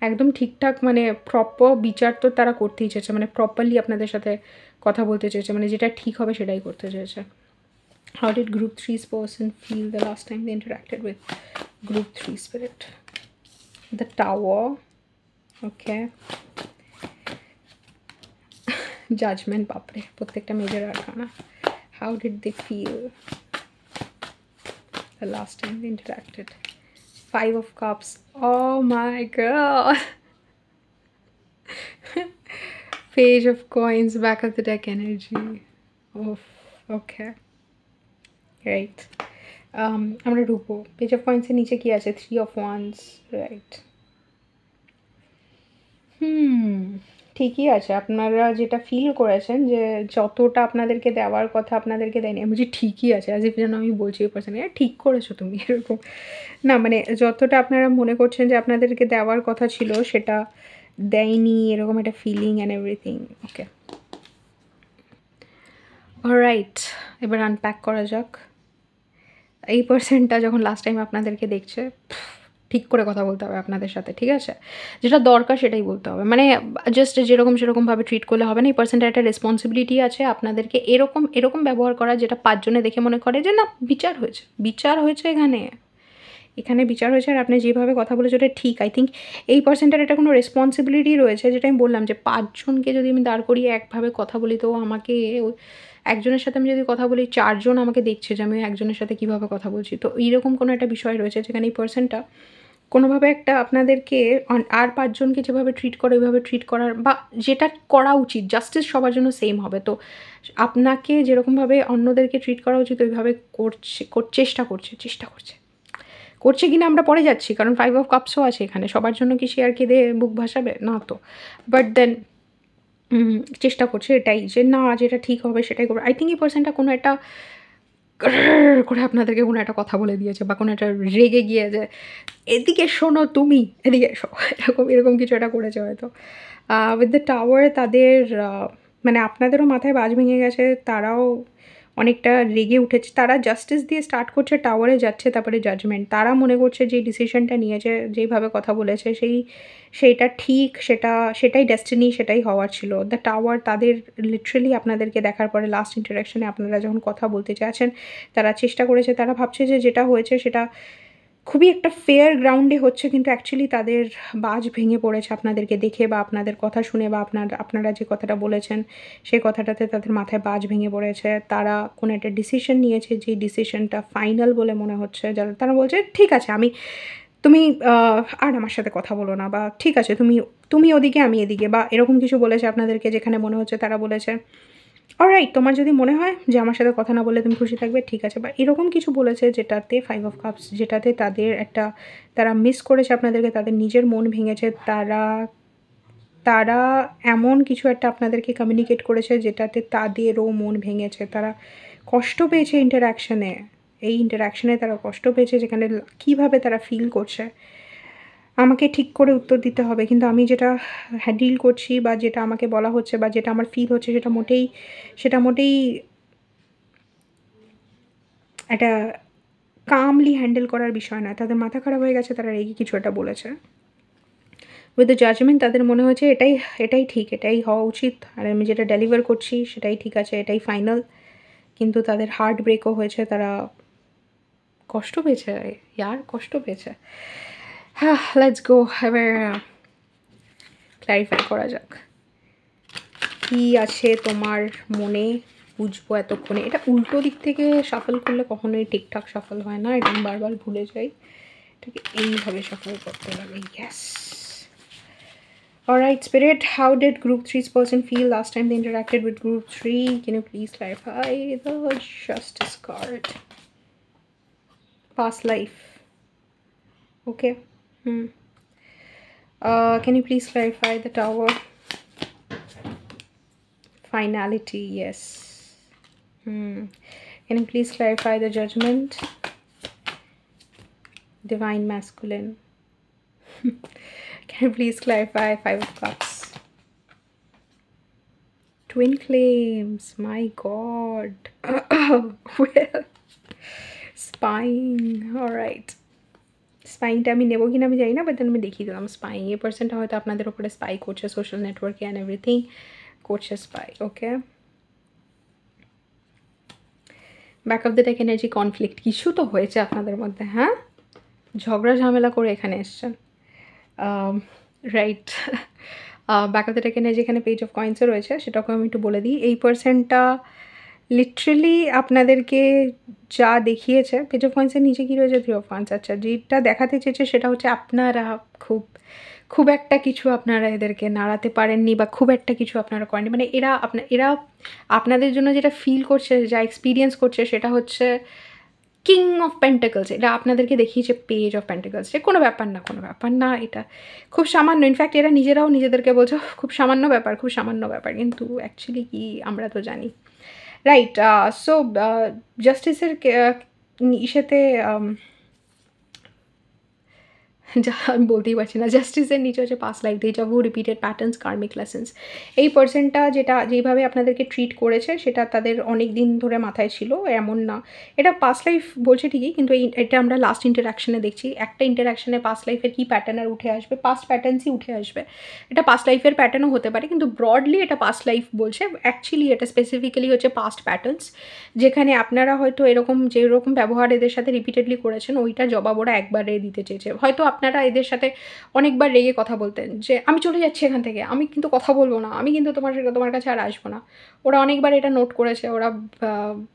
একদম ঠিকঠাক মানে প্রপার বিচার তো তারা করতেই চেয়েছে, মানে প্রপারলি আপনাদের সাথে কথা বলতে চেয়েছে, মানে যেটা ঠিক হবে সেটাই করতে চেয়েছে। How did group 3's person feel the last time they interacted with group 3 spirit? The Tower. Okay. Judgment, বাপরে প্রত্যেকটা major arcana. How did they feel? the last time they interacted. 5 of Cups. Oh my god. Page of Coins, back of the deck energy. Oh, okay. Right. আমরা ঢুকবো page of কয়েন্সের নিচে কি আছে? 3 of Wands. Right. ঠিকই আছে, আপনারা যেটা feel করেছেন যে যতটা আপনাদেরকে দেওয়ার কথা আপনাদেরকে দেয়নি। আমি বলছি ঠিকই আছে, অ্যাজ ইফ যেন আমি বলছি এই পার্সন ঠিক করেছো তুমি, এরকম না, মানে যতটা আপনারা মনে করছেন যে আপনাদেরকে দেওয়ার কথা ছিল সেটা দেয়নি, এরকম একটা feeling and everything. Okay, alright, এবার আনপ্যাক করা যাক। এই পার্সনটা যখন লাস্ট টাইম আপনাদেরকে দেখছে, ঠিক করে কথা বলতে হবে আপনাদের সাথে, ঠিক আছে? যেটা দরকার সেটাই বলতে হবে, মানে জাস্ট যেরকম সেরকমভাবে ট্রিট করলে হবে না। এই পার্সনটার একটা রেসপন্সিবিলিটি আছে আপনাদেরকে এরকম এরকম ব্যবহার করা যেটা 5 জনে দেখে মনে করে যে না বিচার হয়েছে, বিচার হয়েছে এখানে বিচার হয়েছে, আর আপনি যেভাবে কথা বলেছে ওটা ঠিক। আই থিঙ্ক এই পার্সনটার একটা কোনো রেসপন্সিবিলিটি রয়েছে, যেটা আমি বললাম যে 5 জনকে যদি আমি দাঁড় করিয়ে একভাবে কথা বলি, তো আমাকে একজনের সাথে আমি যদি কথা বলি 4 জন আমাকে দেখছে যে আমি একজনের সাথে কীভাবে কথা বলছি। তো এইরকম কোনো একটা বিষয় রয়েছে যেখানে এই পার্সনটা কোনোভাবে একটা আপনাদেরকে আর 5 জনকে যেভাবে ট্রিট করে ওইভাবে ট্রিট করার, বা যেটা করা উচিত, জাস্টিস সবার জন্য সেম হবে। তো আপনাকে যেরকমভাবে অন্যদেরকে ট্রিট করা উচিত ওইভাবে চেষ্টা করছে কিনা আমরা পরে যাচ্ছি, কারণ 5 of Cupsও আছে এখানে। সবার জন্য কি শেয়ার কেঁদে বুক ভাসাবে? না তো। বাট দেন চেষ্টা করছে এটাই যে না, যেটা ঠিক হবে সেটাই করবে। আই থিঙ্ক এই পার্সনটা কোনো একটা করে আপনাদেরকে কোনো একটা কথা বলে দিয়েছে, বা কোনো একটা রেগে গিয়ে যে এদিকে শোনো তুমি, এদিকে এসো, এরকম কিছু একটা করেছে হয়তো। উইথ দ্য টাওয়ার তাদের মানে আপনাদেরও মাথায় বাজ ভেঙে গেছে, তারাও অনেকটা রেগে উঠেছে। তারা জাস্টিস দিয়ে স্টার্ট করছে, টাওয়ারে যাচ্ছে, তারপরে জাজমেন্ট। তারা মনে করছে যে ডিসিশনটা নিয়েছে, যেইভাবে কথা বলেছে সেইটা ঠিক, সেটাই ডেস্টিনি, সেটাই হওয়ার ছিল। দ্য টাওয়ার তাদের লিটারেলি আপনাদেরকে দেখার পরে লাস্ট ইন্টারাকশানে আপনারা যখন কথা বলতে চাচ্ছেন, তারা চেষ্টা করেছে, তারা ভাবছে যে যেটা হয়েছে সেটা খুবই একটা ফেয়ার গ্রাউন্ডে হচ্ছে, কিন্তু অ্যাকচুয়ালি তাদের বাজ ভেঙে পড়েছে আপনাদেরকে দেখে, বা আপনাদের কথা শুনে, বা আপনারা যে কথাটা বলেছেন সেই কথাটাতে তাদের মাথায় বাজ ভেঙে পড়েছে। তারা কোনো একটা ডিসিশন নিয়েছে, যে ডিসিশনটা ফাইনাল বলে মনে হচ্ছে। তারা বলছে ঠিক আছে, তুমি আর আমার সাথে কথা বলো না, বা ঠিক আছে তুমি ওদিকে আমি এদিকে, বা এরকম কিছু বলেছে আপনাদেরকে, যেখানে মনে হচ্ছে তারা বলেছে অলরাইট, তোমার যদি মনে হয় যে আমার সাথে কথা না বললে তুমি খুশি থাকবে, ঠিক আছে, বা এরকম কিছু বলেছে যেটাতে 5 of Cups, যেটাতে তারা মিস করেছে আপনাদেরকে, তাদের নিজের মন ভেঙেছে। তারা এমন কিছু একটা আপনাদেরকে কমিউনিকেট করেছে যেটাতে তাদেরও মন ভেঙেছে। তারা কষ্ট পেয়েছে এই ইন্টারাকশানে তারা কষ্ট পেয়েছে, যেখানে কীভাবে তারা ফিল করছে আমাকে ঠিক করে উত্তর দিতে হবে। কিন্তু আমি যেটা ডিল করছি, বা যেটা আমাকে বলা হচ্ছে, বা যেটা আমার ফিল হচ্ছে, সেটা মোটেই একটা কামলি হ্যান্ডেল করার বিষয় নয়। তাদের মাথা খারাপ হয়ে গেছে, তারা রেগে কিছু একটা বলেছে। উইথ দ্য জাজমেন্ট তাদের মনে হয়েছে এটাই ঠিক, এটাই হওয়া উচিত, আর আমি যেটা ডেলিভার করছি সেটাই ঠিক আছে, এটাই ফাইনাল। কিন্তু তাদের হার্ট ব্রেকও হয়েছে, তারা কষ্ট পেয়েছে, কষ্ট পেয়েছে। হ্যাঁ, লেটস গো, এবার ক্ল্যারিফাই করা যাক কী আছে তোমার মনে, বুঝবো এতক্ষণে। এটা উল্টো দিক থেকে শাফল করলে কখনোই ঠিকঠাক শাফল হয় না, এটা আমি বারবার ভুলে যাই। এটাকে এইভাবে শাফল করতে লাগে। Yes. Alright, Spirit, how did Group 3's person feel last time they interacted with Group 3? Can you please clarify the Justice card? Past life. Okay. Can you please clarify the Tower? Finality, yes. Can you please clarify the Judgment? Divine Masculine. Can you please clarify 5 of Cups? Twin Flames, my god. Well, Spine, alright. স্পাইনটা আমি নেবো কিনা আমি জানি না, but আমি দেখিয়ে দিলাম spine. এই পার্সনটা হয়তো আপনাদের ওপরে স্পাই করছে, সোশ্যাল নেটওয়ার্কে অ্যান্ড এভরিথিং করছে spy. Okay, back of the deck energy, conflict কিছু তো হয়েছে আপনাদের মধ্যে, হ্যাঁ, ঝগড়া ঝামেলা করে এখানে এসছেন, right. Back of the deck energy, এখানে পেজ অফ কয়েন্সও রয়েছে, সেটাকেও আমি একটু বলে দিই। এই পার্সনটা লিটারেলি আপনাদেরকে যা দেখিয়েছে পেজ অফ কয়েন্সের নিচে কী রয়েছে 3 অফ ওয়ান্স। আচ্ছা, যেটা দেখাতে চেয়েছে সেটা হচ্ছে আপনারা খুব একটা কিছু আপনারা এদেরকে নাড়াতে পারেননি বা খুব একটা কিছু আপনারা করেননি। মানে এরা আপনাদের জন্য যেটা ফিল করছে, যা এক্সপিরিয়েন্স করছে সেটা হচ্ছে কিং অফ পেন্টাকলস। এটা আপনাদেরকে দেখিয়েছে পেজ অফ পেন্টাকলস। যে কোনো ব্যাপার না, এটা খুব সামান্য। ইনফ্যাক্ট এরা নিজেরাও নিজেদেরকে বলছে খুব সামান্য ব্যাপার, কিন্তু অ্যাকচুয়ালি কি আমরা তো জানি, রাইট? সো জাস্টিসের ইসেতে যা আমি বলতেই পারছি না, জাস্টিসের নিচে হচ্ছে পাস্ট লাইফ, ডেজা ভু, রিপিটেড প্যাটার্নস, কার্মিক লেসেন্স। এই পার্সনটা যেইভাবে আপনাদেরকে ট্রিট করেছে সেটা তাদের অনেক দিন ধরে মাথায় ছিল, এমন না। এটা পাস্ট লাইফ বলছে ঠিকই, কিন্তু এটা আমরা লাস্ট ইন্টারাকশানে দেখছি। একটা ইন্টারাকশানে পাস্ট লাইফের কী প্যাটার্ন আর উঠে আসবে, পাস্ট প্যাটার্নসই উঠে আসবে। এটা পাস্ট লাইফের প্যাটার্নও হতে পারে, কিন্তু ব্রডলি এটা পাস্ট লাইফ বলছে। অ্যাকচুয়ালি এটা স্পেসিফিক্যালি হচ্ছে পাস্ট প্যাটার্নস, যেখানে আপনারা হয়তো যেরকম ব্যবহার এদের সাথে রিপিটেডলি করেছেন ওইটা জবাব ওরা একবারে দিতে চেয়েছে। হয়তো আপনারা এদের সাথে অনেকবার রেগে কথা বলতেন যে আমি চলে যাচ্ছি এখান থেকে, আমি কিন্তু কথা বলবো না, আমি কিন্তু তোমার কাছে আর আসবো না। ওরা অনেকবার এটা নোট করেছে, ওরা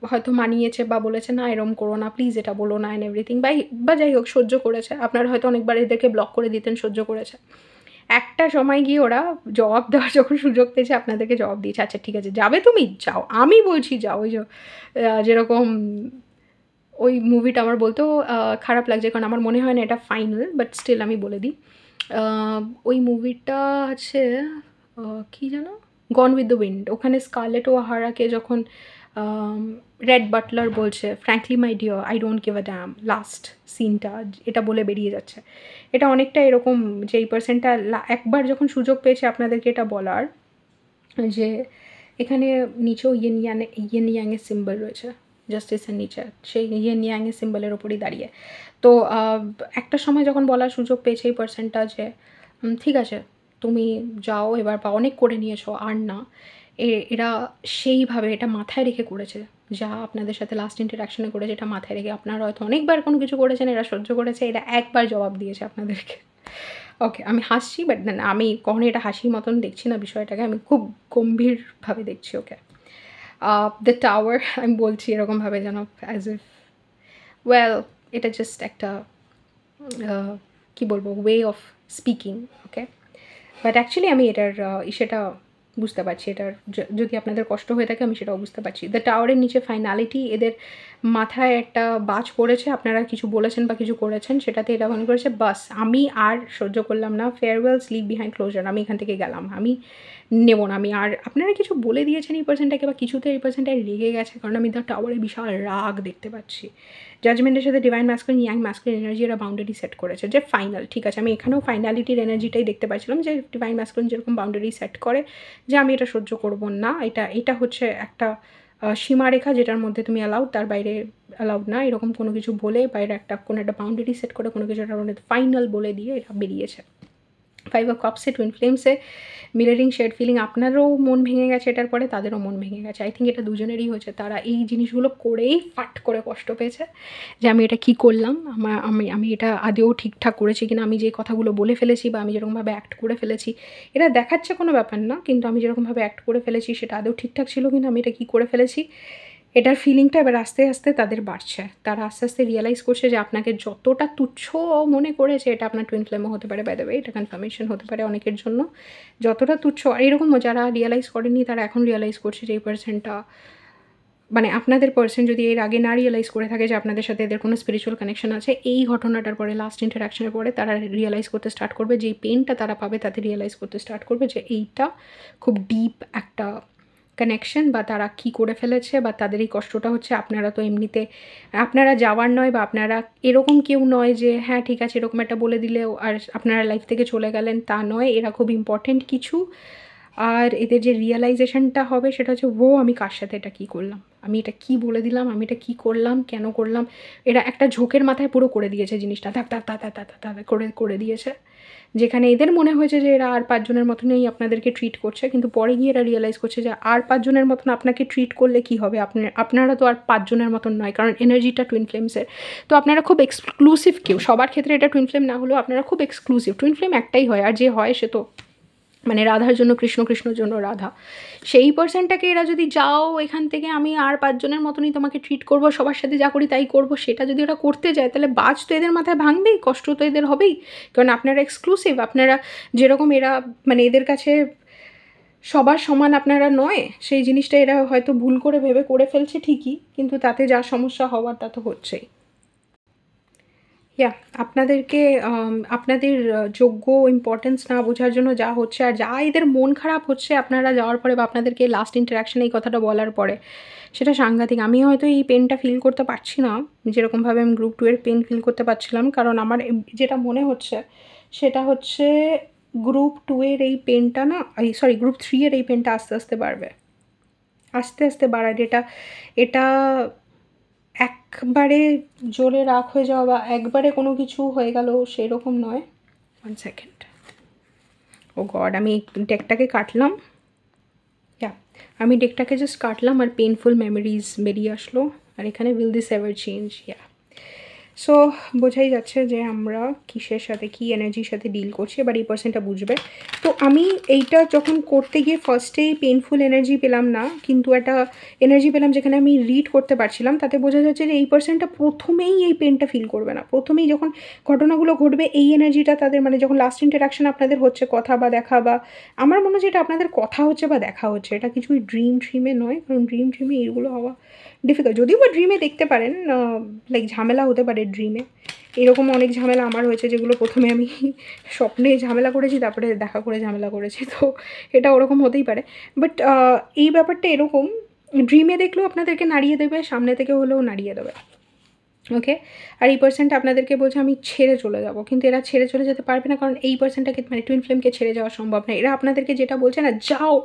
হয়তো মানিয়েছে বা বলেছে না এরম করো না প্লিজ, এটা বলো না, অ্যান্ড এভরিথিং, বা যাই হোক সহ্য করেছে। আপনারা হয়তো অনেকবার এদেরকে ব্লক করে দিতেন, সহ্য করেছে। একটা সময় গিয়ে ওরা জবাব দেওয়ার যখন সুযোগ পেয়েছে আপনাদেরকে জবাব দিয়েছে। আচ্ছা ঠিক আছে, যাবে তুমি যাও, আমি বলছি যাও। ওই যেরকম ওই মুভিটা আমার বলতেও খারাপ লাগছে, কারণ আমার মনে হয় না এটা ফাইনাল, বাট স্টিল আমি বলে দিই। ওই মুভিটা আছে কী যেন, গন উইথ দ্য উইন্ড। ওখানে স্কারলেট ওহারাকে যখন রেড বাটলার বলছে frankly my dear I don't give a dam, last সিনটা এটা বলে বেরিয়ে যাচ্ছে। এটা অনেকটা এরকম যে এই পার্সনটা একবার যখন সুযোগ পেয়েছে আপনাদেরকে এটা বলার, যে এখানে নিচেও ইয়েন ইয়াংয়ের সিম্বল রয়েছে জাস্টিসের নিচে, সেই ইয়েন ইয়াংয়ের সিম্বলের ওপরই দাঁড়িয়ে। তো একটা সময় যখন বলার সুযোগ পেয়েছে এই পার্সনটা যে ঠিক আছে তুমি যাও এবার, বা অনেক করে নিয়েছো আর না, এরা সেইভাবে এটা মাথায় রেখে করেছে, যা আপনাদের সাথে লাস্ট ইন্টারাকশনে করেছে এটা মাথায় রেখে। আপনারা হয়তো অনেকবার কোনো কিছু করেছেন, এরা সহ্য করেছে, এটা একবার জবাব দিয়েছে আপনাদেরকে। ওকে, আমি হাসছি, বাট না, আমি কখনো এটা হাসির মতন দেখছি না বিষয়টাকে, আমি খুব গম্ভীরভাবে দেখছি। ওকে, দ্য টাওয়ার আমি বলছি এরকমভাবে যেন অ্যাজ ইফ ওয়েল, এটা জাস্ট একটা কী বলবো, way of speaking. Okay, but actually আমি এটার সেটা বুঝতে পারছি, এটার যদি আপনাদের কষ্ট হয়ে থাকে আমি সেটাও বুঝতে পারছি। দ্য টাওয়ারের নিচে ফাইনালিটি, এদের মাথায় একটা বাজ পড়েছে, আপনারা কিছু বলেছেন বা কিছু করেছেন সেটাতে এটা মনে করেছে বাস আমি আর সহ্য করলাম না, ফেয়ারওয়েলস লিভ বিহাইন্ড ক্লোজার, আমি এখান থেকে গেলাম, আমি নেব না। আমি আর আপনারা কিছু বলে দিয়েছেন এই পার্সনটাকে, বা কিছুতে এই পার্সনটা রেগে গেছে, কারণ আমি দ্য টাওয়ারে বিশাল রাগ দেখতে পাচ্ছি। জাজমেন্টের সাথে divine masculine, young masculine energy এরা বাউন্ডারি সেট করেছে, যে ফাইনাল, ঠিক আছে। আমি এখানেও ফাইনালিটির এনার্জিটাই দেখতে পাচ্ছিলাম, যে ডিভাইন ম্যাসকুলিন যেরকম বাউন্ডারি সেট করে যে আমি এটা সহ্য করব না, এটা হচ্ছে একটা সীমারেখা যেটার মধ্যে তুমি অ্যালাউড, তার বাইরে অ্যালাউড না, এরকম কোনো কিছু বলে বাইরে কোনো একটা বাউন্ডারি সেট করে কোনো কিছু একটা ফাইনাল বলে দিয়ে এটা বেরিয়েছে। 5 অফ কাপসে টুইন ফ্লেমসে মিররিং শেড ফিলিং, আপনারও মন ভেঙে গেছে এটার পরে, তাদেরও মন ভেঙে গেছে। আই থিঙ্ক এটা দুজনেরই হয়েছে, তারা এই জিনিসগুলো করেই ফাট করে কষ্ট পেয়েছে যে আমি এটা কী করলাম, আমি এটা আদেও ঠিকঠাক করেছি কিনা, আমি যে কথাগুলো বলে ফেলেছি বা আমি যেরকমভাবে অ্যাক্ট করে ফেলেছি, এটা দেখাচ্ছে কোনো ব্যাপার না, কিন্তু আমি যেরকমভাবে অ্যাক্ট করে ফেলেছি সেটা আদেও ঠিকঠাক ছিল কিনা, আমি এটা কী করে ফেলেছি, এটার ফিলিংটা এবার আস্তে আস্তে তাদের বাড়ছে। তারা আস্তে আস্তে রিয়েলাইজ করছে যে আপনাকে যতটা তুচ্ছ মনে করেছে, এটা আপনার টুইন ফ্লেমও হতে পারে, বাই দ্য ওয়ে এটা কনফার্মেশন হতে পারে অনেকের জন্য, যতটা তুচ্ছ। আর এরকমও যারা রিয়েলাইজ করেনি তারা এখন রিয়েলাইজ করছে যে এই পার্সনটা, মানে আপনাদের পার্সন যদি এর আগে না রিয়েলাইজ করে থাকে যে আপনাদের সাথে এদের কোনো স্পিরিচুয়াল কানেকশন আছে, এই ঘটনাটার পরে লাস্ট ইন্টারাকশনের পরে তারা রিয়েলাইজ করতে স্টার্ট করবে, যে এই পেনটা তারা পাবে তাতে রিয়েলাইজ করতে স্টার্ট করবে যে এইটা খুব ডিপ একটা কানেকশন, বা তারা কী করে ফেলেছে, বা তাদের এই কষ্টটা হচ্ছে। আপনারা তো এমনিতে আপনারা যাওয়ার নয়, বা আপনারা এরকম কেউ নয় যে হ্যাঁ ঠিক আছে এরকম একটা বলে দিলেও আর আপনারা লাইফ থেকে চলে গেলেন, তা নয়। এরা খুব ইম্পর্টেন্ট কিছু, আর এদের যে রিয়েলাইজেশনটা হবে সেটা হচ্ছে আমি কার সাথে এটা কী করলাম, আমি এটা কী বলে দিলাম, আমি এটা কী করলাম, কেন করলাম। এরা একটা ঝোঁকের মাথায় পুরো করে দিয়েছে জিনিসটা, করে দিয়েছে, যেখানে এদের মনে হয়েছে যে এরা আর 5 জনের মতনই আপনাদেরকে ট্রিট করছে, কিন্তু পরে গিয়ে এরা রিয়েলাইজ করছে যে আর 5 জনের মতন আপনাকে ট্রিট করলে কী হবে, আপনারা তো আর 5 জনের মতন নয়, কারণ এনার্জিটা টুইন ফ্লেমসের। তো আপনারা খুব এক্সক্লুসিভ কেউ, সবার ক্ষেত্রে এটা টুইন ফ্লেম না হলেও আপনারা খুব এক্সক্লুসিভ। টুইন ফ্লেম একটাই হয়, আর যে হয় সে তো মানে রাধার জন্য কৃষ্ণ, কৃষ্ণর জন্য রাধা। সেই পার্সনটাকে এরা যদি যাও এখান থেকে আমি আর 5 জনের মতনই তোমাকে ট্রিট করব, সবার সাথে যা করি তাই করব, সেটা যদি ওরা করতে যায় তাহলে বাজ তো এদের মাথায় ভাঙবেই, কষ্ট তো এদের হবেই। কারণ আপনারা এক্সক্লুসিভ, আপনারা যেরকম এরা মানে এদের কাছে সবার সমান আপনারা নয়, সেই জিনিসটা এরা হয়তো ভুল করে ভেবে করে ফেলছে ঠিকই, কিন্তু তাতে যা সমস্যা হওয়ার তা তো হচ্ছেই। আপনাদেরকে আপনাদের যোগ্য ইম্পর্টেন্স না বোঝার জন্য যা হচ্ছে, আর যা এদের মন খারাপ হচ্ছে আপনারা যাওয়ার পরে বা আপনাদেরকে লাস্ট ইন্টারাকশানে এই কথাটা বলার পরে, সেটা সাংঘাতিক। আমি হয়তো এই পেনটা ফিল করতে পারছি না যেরকমভাবে আমি গ্রুপ 2 এর পেন ফিল করতে পারছিলাম, কারণ আমার যেটা মনে হচ্ছে সেটা হচ্ছে গ্রুপ 2 এর এই পেনটা না, গ্রুপ 3 এর এই পেনটা আস্তে আস্তে বাড়বে, আস্তে আস্তে বাড়ায়। এটা একবারে জোরে রাগ হয়ে যাওয়া বা একবারে কোনো কিছু হয়ে গেল সেরকম নয়। 1 সেকেন্ড, ও গড, আমি ডেকটাকে কাটলাম, আমি ডেকটাকে জাস্ট কাটলাম আর পেনফুল মেমোরিজ বেরিয়ে আসলো, আর এখানে will this ever change. So বোঝাই যাচ্ছে যে আমরা কিসের সাথে, কী এনার্জির সাথে ডিল করছি, এবার এই পার্সনটা বুঝবে। তো আমি এইটা যখন করতে গিয়ে ফার্স্টেই পেনফুল এনার্জি পেলাম না, কিন্তু একটা এনার্জি পেলাম যেখানে আমি রিড করতে পারছিলাম, তাতে বোঝা যাচ্ছে যে এই পার্সনটা প্রথমেই এই পেনটা ফিল করবে না। প্রথমেই যখন ঘটনাগুলো ঘটবে এই এনার্জিটা তাদের, মানে যখন লাস্ট ইন্টারাকশন আপনাদের হচ্ছে, কথা বা দেখা, বা আমার মনে হচ্ছে এটা আপনাদের কথা হচ্ছে বা দেখা হচ্ছে, এটা কিছুই ড্রিমে নয়, কারণ ড্রিমে এইগুলো হওয়া ডিফিকাল্ট। যদিও বা ড্রিমে দেখতে পারেন, লাইক ঝামেলা হতে পারে ড্রিমে, এরকম অনেক ঝামেলা আমার হয়েছে যেগুলো প্রথমে আমি স্বপ্নে ঝামেলা করেছি, তারপরে দেখা করে ঝামেলা করেছি, তো এটা ওরকম হতেই পারে। বাট এই ব্যাপারটা এরকম, ড্রিমে দেখলেও আপনাদেরকে নাড়িয়ে দেবে, সামনে থেকে হলেও নাড়িয়ে দেবে, ওকে। আর এই পার্সনটা আপনাদেরকে বলছে আমি ছেড়ে চলে যাব, কিন্তু এরা ছেড়ে চলে যেতে পারবে না, কারণ এই পার্সনটাকে মানে টুইন ফ্লেমকে ছেড়ে যাওয়া সম্ভব না। এরা আপনাদেরকে যেটা বলছে না, যাও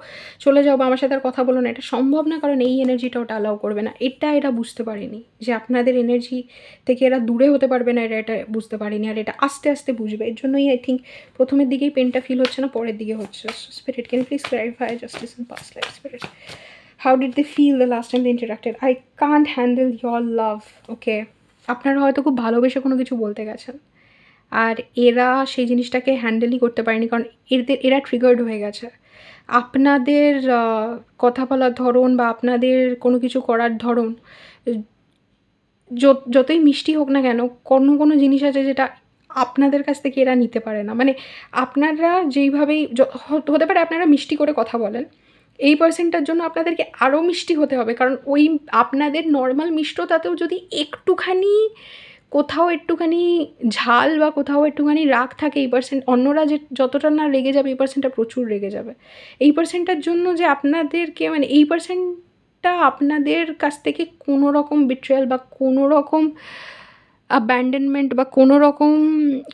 চলে যাও বা আমার সাথে আর কথা বলো না, এটা সম্ভব না, কারণ এই এনার্জিটা ওটা অ্যালাউ করবে না। এরা বুঝতে পারেনি যে আপনাদের এনার্জি থেকে এরা দূরে হতে পারবে না, এটা বুঝতে পারেনি, আর এটা আস্তে আস্তে বুঝবে। এর জন্যই আই থিঙ্ক প্রথমের দিকেই পেনটা ফিল হচ্ছে না, পরের দিকে হচ্ছে। Spirit, can please clarify justice in past life? Spirit, how did they feel the last time they interacted? I can't handle your love, okay? আপনারা হয়তো খুব ভালোবেসে কোনো কিছু বলতে গেছেন, আর এরা সেই জিনিসটাকে হ্যান্ডেলই করতে পারেনি, কারণ এরা ট্রিগার্ড হয়ে গেছে। আপনাদের কথা বলার ধরন বা আপনাদের কোনো কিছু করার ধরন যতই মিষ্টি হোক না কেন, কোনো জিনিস আছে যেটা আপনাদের কাছ থেকে এরা নিতে পারে না। মানে আপনারা যেইভাবেই হতে পারে আপনারা মিষ্টি করে কথা বলেন, এই পার্সনটার জন্য আপনাদেরকে আরও মিষ্টি হতে হবে, কারণ ওই আপনাদের নর্মাল মিষ্টতাতেও যদি একটুখানি কোথাও একটুখানি ঝাল বা কোথাও একটুখানি রাগ থাকে, এই পার্সেন্ট অন্যরা যে যতটা না রেগে যাবে, এই পার্সেন্টটা প্রচুর রেগে যাবে। এই পার্সেন্টটার জন্য যে আপনাদেরকে, মানে এই পার্সেন্টটা আপনাদের কাছ থেকে কোনো রকম বিট্রেয়াল বা কোনো রকম অ্যাব্যান্ডনমেন্ট বা কোনো রকম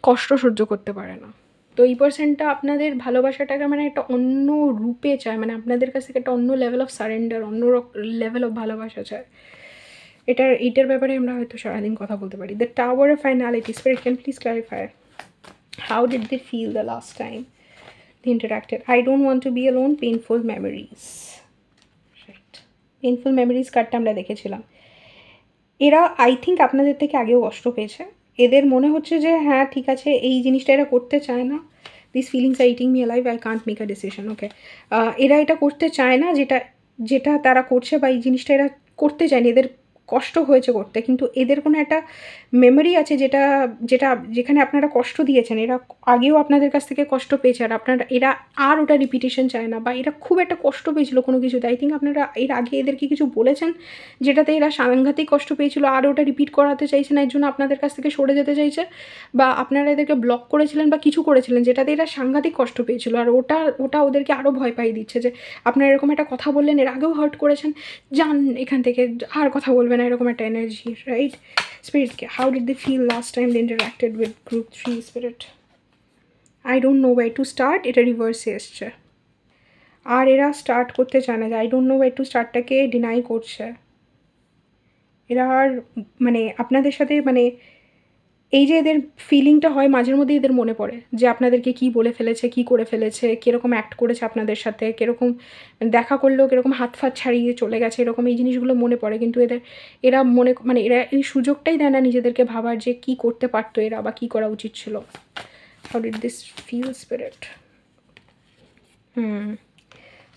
কষ্ট সহ্য করতে পারে না। তো এই পার্সনটা আপনাদের ভালোবাসাটাকে মানে একটা অন্য রূপে চায়, মানে আপনাদের কাছ থেকে একটা অন্য লেভেল অফ সারেন্ডার, অন্য লেভেল অফ ভালোবাসা চায়। এইটার ব্যাপারে আমরা হয়তো সারাদিন কথা বলতে পারি। The tower of finality, spirit can please clarify how did they feel the last time they interacted? I don't want to be alone, painful memories, right? Painful memories কার্ডটা আমরা দেখেছিলাম। এরা আই থিঙ্ক আপনাদের থেকে আগেও কষ্ট পেয়েছে। এদের মনে হচ্ছে যে হ্যাঁ ঠিক আছে, এই জিনিসটা এরা করতে চায় না। This feelings are eating me alive, I can't make a decision, okay. এরা এটা করতে চায় না যেটা তারা করছে, বা এই জিনিসটা এরা করতে চায়নি, এদের কষ্ট হয়েছে করতে, কিন্তু এদের কোনো একটা মেমোরি আছে যেখানে আপনারা কষ্ট দিয়েছেন, এরা আগেও আপনাদের কাছ থেকে কষ্ট পেয়েছে, আর এরা আর ওটা রিপিটেশন চায় না, বা এরা খুব একটা কষ্ট পেয়েছিল কোনো কিছুতে। আই থিঙ্ক আপনারা এর আগে এদেরকে কিছু বলেছেন যেটাতে এরা সাংঘাতিক কষ্ট পেয়েছিল, আর ওটা রিপিট করাতে চাইছে না, এর জন্য আপনাদের কাছ থেকে সরে যেতে চাইছে, বা আপনারা এদেরকে ব্লক করেছিলেন বা কিছু করেছিলেন যেটাতে এরা সাংঘাতিক কষ্ট পেয়েছিল, আর ওটা ওদেরকে আরও ভয় পাইয়ে দিচ্ছে যে আপনারা এরকম একটা কথা বললেন, এর আগেও হার্ট করেছেন, যান এখান থেকে, আর কথা বলবেন না, এরকম একটা energy, right? Spirit, how did they feel last time they interacted with group 3? Spirit, I don't know where to start, এটা রিভার্সে এসছে, আর এরা স্টার্ট করতে চায় না, যে I don't know way to স্টার্টটাকে ডিনাই করছে। এরা আর মানে আপনাদের সাথে, মানে এই যে এদের ফিলিংটা হয় মাঝের মধ্যে, এদের মনে পড়ে যে আপনাদেরকে কী বলে ফেলেছে, কী করে ফেলেছে, কীরকম অ্যাক্ট করেছে আপনাদের সাথে, কীরকম দেখা করলেও কীরকম হাত ফাত ছাড়িয়ে চলে গেছে, এরকম এই জিনিসগুলো মনে পড়ে। কিন্তু এরা এরা এই সুযোগটাই দেয় না নিজেদেরকে ভাবার যে কী করতে পারতো এরা, বা কী করা উচিত ছিল। How did this feel, spirit?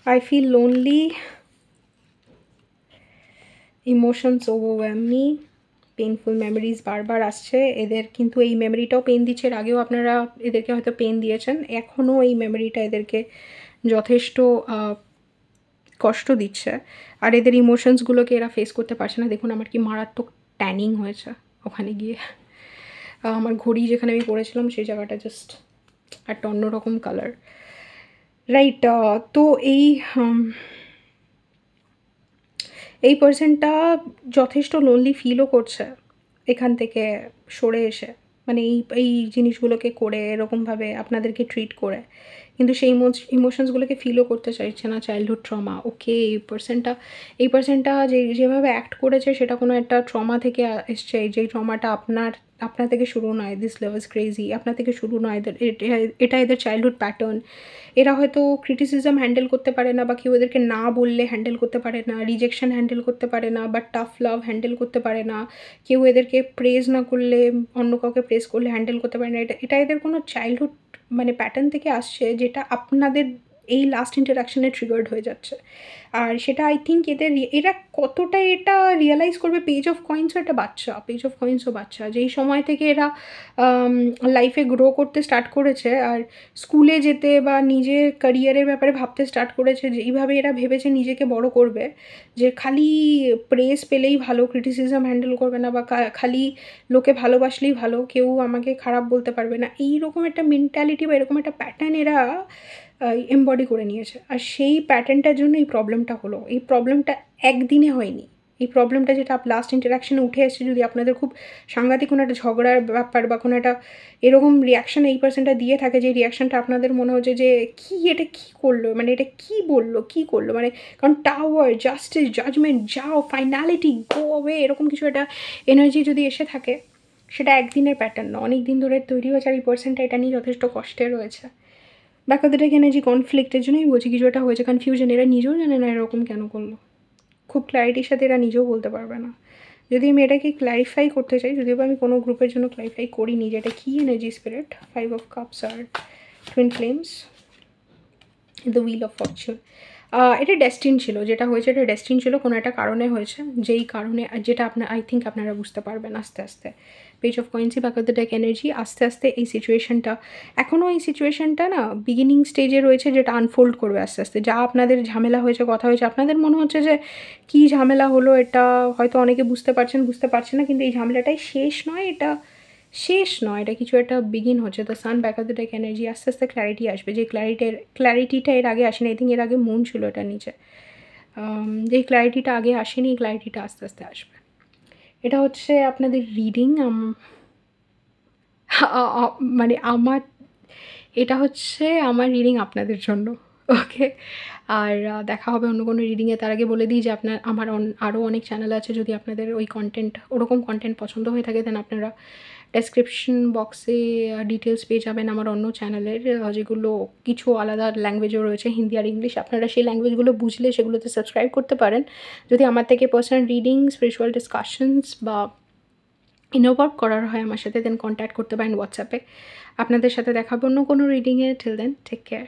I feel lonely. Emotions overwhelm me. Painful memories বারবার আসছে এদের, কিন্তু এই মেমোরিটাও পেন দিচ্ছে। এর আগেও আপনারা এদেরকে হয়তো পেন দিয়েছেন, এখনও এই মেমোরিটা এদেরকে যথেষ্ট কষ্ট দিচ্ছে। আর এদের ইমোশনসগুলোকে এরা ফেস করতে পারছে না। দেখুন আমার কি মারাত্মক ট্যানিং হয়েছে ওখানে গিয়ে। আমার ঘড়ি যেখানে আমি পড়েছিলাম সেই জায়গাটা জাস্ট একটা অন্যরকম কালার, রাইট। তো এই পার্সনটা যথেষ্ট লোনলি ফিলও করছে এখান থেকে সরে এসে, মানে এই জিনিসগুলোকে করে এরকমভাবে আপনাদেরকে ট্রিট করে, কিন্তু সেই ইমোশনসগুলোকে ফিলও করতে চাইছে না। চাইল্ডহুড ট্রমা, ওকে। এই পার্সনটা যেভাবে অ্যাক্ট করেছে সেটা কোনো একটা ট্রমা থেকে এসছে। যেই ট্রমাটা আপনার থেকে শুরু নয়। দিস লাভ ইজ ক্রেজি আপনার থেকে শুরু নয়, এটা এদের চাইল্ডহুড প্যাটার্ন। এরা হয়তো ক্রিটিসিজম হ্যান্ডেল করতে পারে না, বা কেউ এদেরকে না বললে হ্যান্ডেল করতে পারে না, রিজেকশন হ্যান্ডেল করতে পারে না, বা টাফ লাভ হ্যান্ডেল করতে পারে না, কেউ এদেরকে প্রেজ না করলে অন্য কাউকে প্রেজ করলে হ্যান্ডেল করতে পারে না। এটা এদের কোনো চাইল্ডহুড মানে প্যাটার্ন থেকে আসছে, যেটা আপনাদের এই লাস্ট ইন্টারাকশানে ট্রিগার্ড হয়ে যাচ্ছে। আর সেটা আই থিঙ্ক এরা কতটা এটা রিয়েলাইজ করবে। পেজ অফ কয়েন্সও একটা বাচ্চা, যেই সময় থেকে এরা লাইফে গ্রো করতে স্টার্ট করেছে আর স্কুলে যেতে বা নিজের ক্যারিয়ারের ব্যাপারে ভাবতে স্টার্ট করেছে, যেইভাবে এরা ভেবেছে নিজেকে বড় করবে, যে খালি প্রেস পেলেই ভালো, ক্রিটিসিজম হ্যান্ডেল করবে না, বা খালি লোকে ভালোবাসলেই ভালো, কেউ আমাকে খারাপ বলতে পারবে না, এইরকম একটা মেন্টালিটি বা এরকম একটা প্যাটার্ন এরা এমবডি করে নিয়েছে। আর সেই প্যাটার্নটার জন্য এই প্রবলেমটা হলো। এই প্রবলেমটা একদিনে হয়নি। এই প্রবলেমটা যেটা লাস্ট ইন্টারাকশানে উঠে এসেছে, যদি আপনাদের খুব সাংঘাতিক কোনো একটা ঝগড়ার ব্যাপার বা কোনো একটা এরকম রিয়াকশান এই পার্সনটা দিয়ে থাকে, যে রিয়াকশানটা আপনাদের মনে হচ্ছে যে এটা কী করলো, মানে এটা কী বললো, কী করলো, মানে কারণ টাওয়ার, জাস্টিস, জাজমেন্ট, যাও, ফাইনালিটি, গো অ্যাওয়ে, এরকম কিছু একটা এনার্জি যদি এসে থাকে, সেটা একদিনের প্যাটার্ন না, অনেক দিন ধরে তৈরি হয়েছে। আর এই পার্সনটা এটা নিয়ে যথেষ্ট কষ্টে রয়েছে। Back of the deck energy কনফ্লিক্টের জন্যই বলছি, কিছু একটা হয়েছে, কনফিউশন। এরা নিজেও জানে না এরকম কেন করলো, খুব ক্ল্যারিটির সাথে এরা নিজেও বলতে পারবে না। যদি আমি এটাকে ক্ল্যারিফাই করতে চাই, যদিও আমি কোনো গ্রুপের জন্য ক্ল্যারিফাই করিনি যে এটা কী এনার্জি স্পিরিট। 5 of Cups আর twin flames, the wheel of fortune. এটা ডেস্টিন ছিল, যেটা হয়েছে এটা ডেস্টিন ছিল, কোনো একটা কারণে হয়েছে, যেই কারণে, যেটা আই থিঙ্ক আপনারা বুঝতে পারবেন আস্তে আস্তে। Page of coins, back of the deck energy. আস্তে আস্তে এই সিচুয়েশনটা, এখনও এই সিচুয়েশনটা না বিগিনিং স্টেজে রয়েছে, যেটা আনফোল্ড করবে আস্তে আস্তে। যা আপনাদের ঝামেলা হয়েছে, কথা হয়েছে, আপনাদের মনে হচ্ছে যে কী ঝামেলা হলো, এটা হয়তো অনেকে বুঝতে পারছেন না, কিন্তু এই ঝামেলাটাই শেষ নয়, এটা কিছু একটা বিগিন হচ্ছে। তো sun, back of the deck energy. আস্তে আস্তে ক্ল্যারিটি আসবে, যে ক্ল্যারিটিটা এর আগে আসেনি। আই থিঙ্ক এর আগে মুন ছিল এটার নিচে। যেই ক্ল্যারিটিটা আগে আসেনি, এই ক্ল্যারিটিটা আস্তে আস্তে আসবে। এটা হচ্ছে আপনাদের রিডিং। মানে এটা হচ্ছে আমার রিডিং আপনাদের জন্য, ওকে। আর দেখা হবে অন্য কোনো রিডিংয়ে। তার আগে বলে দিই যে আমার আরও অনেক চ্যানেল আছে। যদি আপনাদের ওরকম কন্টেন্ট পছন্দ হয়ে থাকে, দেন আপনারা ডেসক্রিপশন বক্সে ডিটেলস পেয়ে যাবেন আমার অন্য চ্যানেলের, যেগুলো কিছু আলাদা ল্যাঙ্গুয়েজও রয়েছে, হিন্দি আর ইংলিশ। আপনারা সেই ল্যাঙ্গুয়েজগুলো বুঝলে সেগুলোতে সাবস্ক্রাইব করতে পারেন। যদি আমার থেকে পার্সোনাল রিডিং, স্পিরিচুয়াল ডিসকাশনস বা ইনার ওয়ার্ক করার হয় আমার সাথে, দেন কন্ট্যাক্ট করতে পারেন হোয়াটসঅ্যাপে। আপনাদের সাথে দেখা হবে অন্য কোনো রিডিংয়ে। Till then, take care.